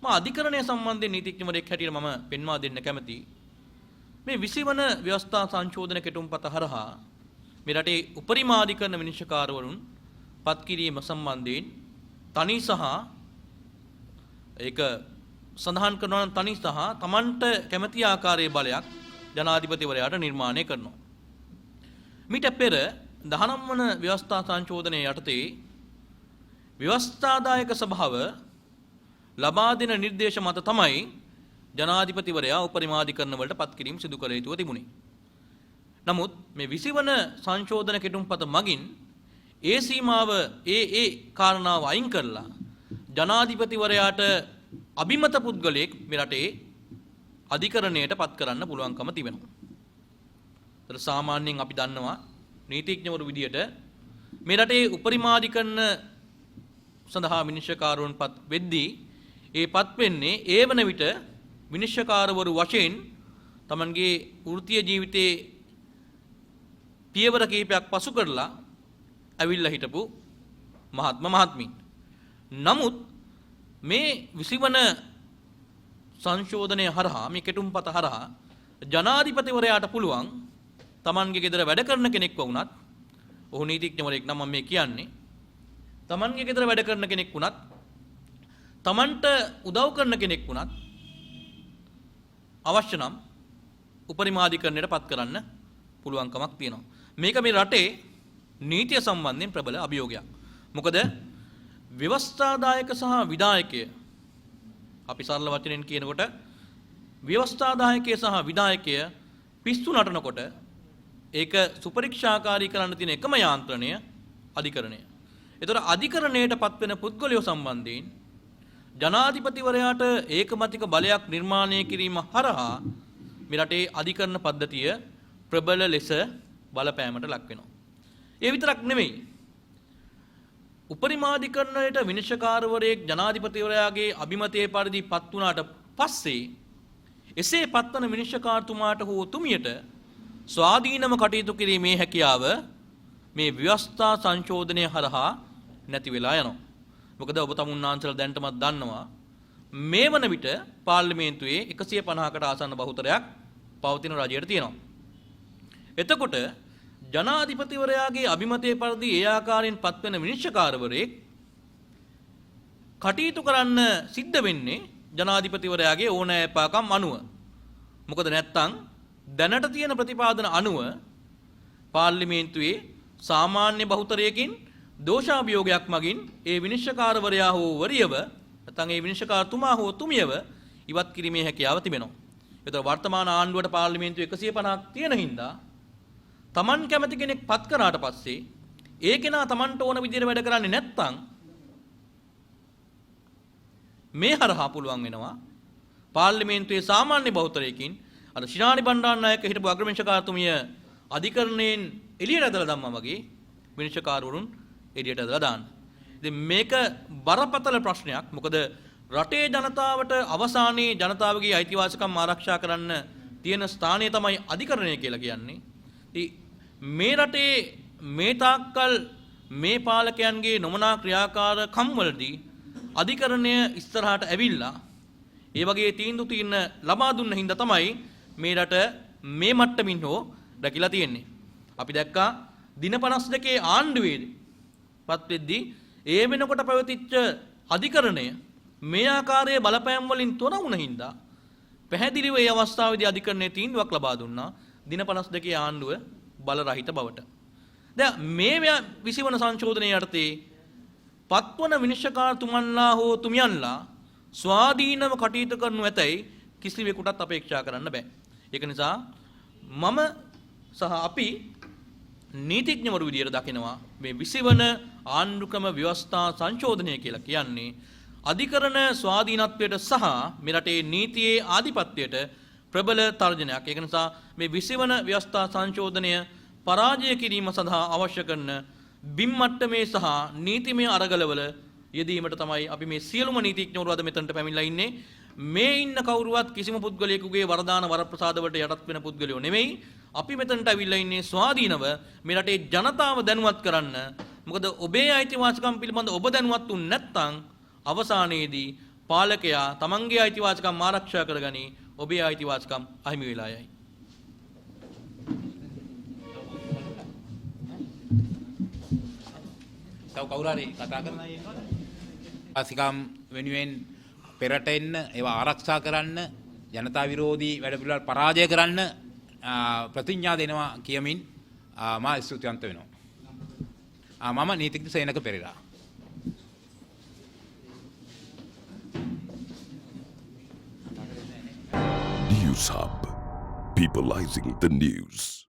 මම අධිකරණය සම්බන්ධයෙන් නීතිඥවරයෙක් හැටියට මම පෙන්වා දෙන්න කැමතියි. මේ 20 වන ව්‍යවස්ථා සංශෝධන කෙටුම්පත හරහා මේ රටේ උපරිමාධිකරණ විනිශ්චයකාරවරුන් පත් කිරීම සම්බන්ධයෙන් තනි සහ ඒක සඳහන් කරනවා නම් තනි සහ Tamanට කැමති ආකාරයේ බලයක් ජනාධිපතිවරයාට නිර්මාණය කරනවා. මීට පෙර 19 වන ව්‍යවස්ථා සංශෝධනයේ යටතේ ව්‍යවස්ථාදායක සභාව ලබා දෙන නිර්දේශ මත තමයි ජනාධිපතිවරයා උපරිමාධිකරණ වලට පත් කිරීම සිදු කළ යුතුව තිබුණේ. නමුත් මේ 20 වන සංශෝධන කෙටුම්පත මගින් ඒ සීමාව ඒ කාරණාව අයින් කරලා ජනාධිපතිවරයාට අභිමත පුද්ගලයෙක් මේ රටේ අධිකරණයට පත් කරන්න පුළුවන්කම තිබෙනවා. ඒතර සාමාන්‍යයෙන් අපි දන්නවා නීතිඥවරු විදියට මේ රටේ උපරිමාධිකරණ සඳහා විනිශ්චයකාරවරුන් පත් වෙද්දී ඒ පත් වෙන්නේ ඒ වන විට විනිශ්චයකාරවරු වශයෙන් Tamanගේ වෘත්තීය ජීවිතයේ පියවර කිහිපයක් පසු කරලා ඇවිල්ලා හිටපු මහත්මීන්. නමුත් මේ 20 වන සංශෝධනය හරහා මේ කෙටුම්පත හරහා ජනාධිපතිවරයාට පුළුවන් Tamanගේ ගෙදර වැඩ කරන කෙනෙක් වුණත් ඔහු නීතිඥවරයෙක් නම් මම මේ කියන්නේ Tamanගේ ගෙදර වැඩ කරන කෙනෙක් වුණත් Tamanට උදව් කරන කෙනෙක් වුණත් අවශ්‍ය නම් උපරිමාධිකරණයට පත් කරන්න පුළුවන්කමක් තියෙනවා. මේක මේ රටේ නීතිය සම්බන්ධයෙන් ප්‍රබල අභියෝගයක්. මොකද ව්‍යවස්ථාදායක සහ විධායකය අපි සරල වචනෙන් කියනකොට ව්‍යවස්ථාදායකය සහ විධායකය පිස්සු නටනකොට ඒක සුපරීක්ෂාකාරී කරන්න තියෙන එකම යාන්ත්‍රණය අධිකරණය. ඒතර අධිකරණයට පත්වෙන පුද්ගලයෝ සම්බන්ධයෙන් ජනාධිපතිවරයාට ඒකමතික බලයක් නිර්මාණය කිරීම හරහා මේ රටේ අධිකරණ පද්ධතිය ප්‍රබල ලෙස බලපෑමට ලක් වෙනවා. ඒ විතරක් නෙමෙයි. උපරිමාධිකරණයට විනිශ්චයකාරවරයෙක් ජනාධිපතිවරයාගේ අභිමතයේ පරිදි පත් වුණාට පස්සේ එසේ පත්වන විනිශ්චයකාරතුමාට හෝ තුමියට ස්වාධීනව කටයුතු කිරීමේ හැකියාව මේ ව්‍යවස්ථා සංශෝධනය හරහා නැති වෙලා යනවා. මොකද ඔබ තමුන්නාන්සලා දැනටමත් දන්නවා මේ වන විට පාර්ලිමේන්තුවේ 150කට ආසන්න බහුතරයක් පවතින රජයට තියෙනවා. එතකොට ජනාධිපතිවරයාගේ අභිමතයේ පරිදි ඒ ආකාරයෙන් පත්වෙන විනිශ්චයකාරවරයෙක් කටයුතු කරන්න සිද්ධ වෙන්නේ ජනාධිපතිවරයාගේ ඕනෑපාකම් අනුව. මොකද නැත්තම් දැනට තියෙන ප්‍රතිපාදන අනුව පාර්ලිමේන්තුවේ සාමාන්‍ය බහුතරයකින් දෝෂාභියෝගයක් මගින් ඒ විනිශ්චයකාරවරයා හෝ වරියව නැත්නම් ඒ විනිශ්චයකාරතුමා හෝ තුමියව ඉවත් කිරීමේ හැකියාව තිබෙනවා. ඒතර වර්තමාන ආණ්ඩුවට පාර්ලිමේන්තුවේ 150ක් තියෙන හින්දා Taman කැමති කෙනෙක් පත් කරාට පස්සේ ඒ කෙනා Tamanට ඕන විදිහට වැඩ කරන්නේ නැත්නම් මේ හරහා පුළුවන් වෙනවා පාර්ලිමේන්තුවේ සාමාන්‍ය බහුතරයකින් අර ශිරාණි බණ්ඩාරනායක හිටපු අග්‍රවිනිශ්චයකාරතුමිය අධිකරණයෙන් එළියට ඇදලා දැම්මා වගේ විනිශ්චයකාරවරුන් එළියට ඇදලා දාන්න. ඉතින් මේක බරපතල ප්‍රශ්නයක්. මොකද රටේ ජනතාවට අවසානයේ ජනතාවගේ අයිතිවාසිකම් ආරක්ෂා කරන්න තියෙන ස්ථානය තමයි අධිකරණය කියලා කියන්නේ. ඉතින් මේ රටේ මේ තාක්කල් මේ පාලකයන්ගේ නොමනා ක්‍රියාකාරකම් වලදී අධිකරණය ඉස්සරහට ඇවිල්ලා ඒ වගේ තීන්දුව తీන්න ලබා දුන්න හින්දා තමයි මේ රට මේ මට්ටමින් හෝ රැකිලා තියෙන්නේ. අපි දැක්කා දින 52 ආණ්ඩුවේ පත් වෙද්දී ඒ වෙනකොට පැවතිච්ච අධිකරණය මේ ආකාරයේ බලපෑම් වලින් තොර වුණ හින්දා පැහැදිලිව ඒ අවස්ථාවේදී අධිකරණයේ තීන්දුවක් ලබා දුන්නා දින 52 ආණ්ඩුව බල රහිත බවට. දැන් මේ විසිවන සංශෝධනයේ යටතේ පත්වන විනිශ්චයකාරතුමන්ලා හෝ තුමියන්ලා ස්වාධීනව කටයුතු කරනු ඇතැයි කිසිවෙකුටත් අපේක්ෂා කරන්න බෑ. ඒක නිසා මම සහ අපි නීතිඥවරු විදියට දකිනවා මේ විසිවන ආණ්ඩුක්‍රම ව්‍යවස්ථා සංශෝධනය කියලා කියන්නේ අධිකරණ ස්වාධීනත්වයට සහ මේ රටේ නීතියේ ආධිපත්‍යයට ප්‍රබල තර්ජනයක්. ඒක නිසා මේ විසිවන ව්‍යවස්ථා සංශෝධනය පරාජය කිරීම සඳහා අවශ්‍ය කරන බිම් මට්ටමේ සහ නීතිමය අරගලවල යෙදීමට තමයි අපි මේ සියලුම නීතිඥවරු අද මෙතනට පැමිණලා ඉන්නේ. මේ ඉන්න කවුරුවත් කිසිම පුද්ගලයෙකුගේ වරදාන වරප්‍රසාද වලට යටත් වෙන පුද්ගලයෝ නෙමෙයි. අපි මෙතනට අවිල්ලා ඉන්නේ ස්වාධීනව මේ රටේ ජනතාව දැනුවත් කරන්න. මොකද ඔබේ අයිතිවාසිකම් පිළිබඳ ඔබ දැනුවත් වුනේ නැත්නම් අවසානයේදී පාලකයා තමන්ගේ අයිතිවාසිකම් ආරක්ෂා කරගනි. ඔබේ අයිතිවාසිකම් අහිමි වෙලා යයි. තව කවුරු හරි කතා කරනවා ආසිකම් වෙනුවෙන් පෙරට එන්න ඒවා ආරක්ෂා කරන්න ජනතා විරෝධී වැඩපිළිවෙළ පරාජය කරන්න ප්‍රතිඥා දෙනවා කියමින් මා ස්තුතිවන්ත වෙනවා. මම නීතිඥ Senaka Perera. News Hub, peopleizing the news.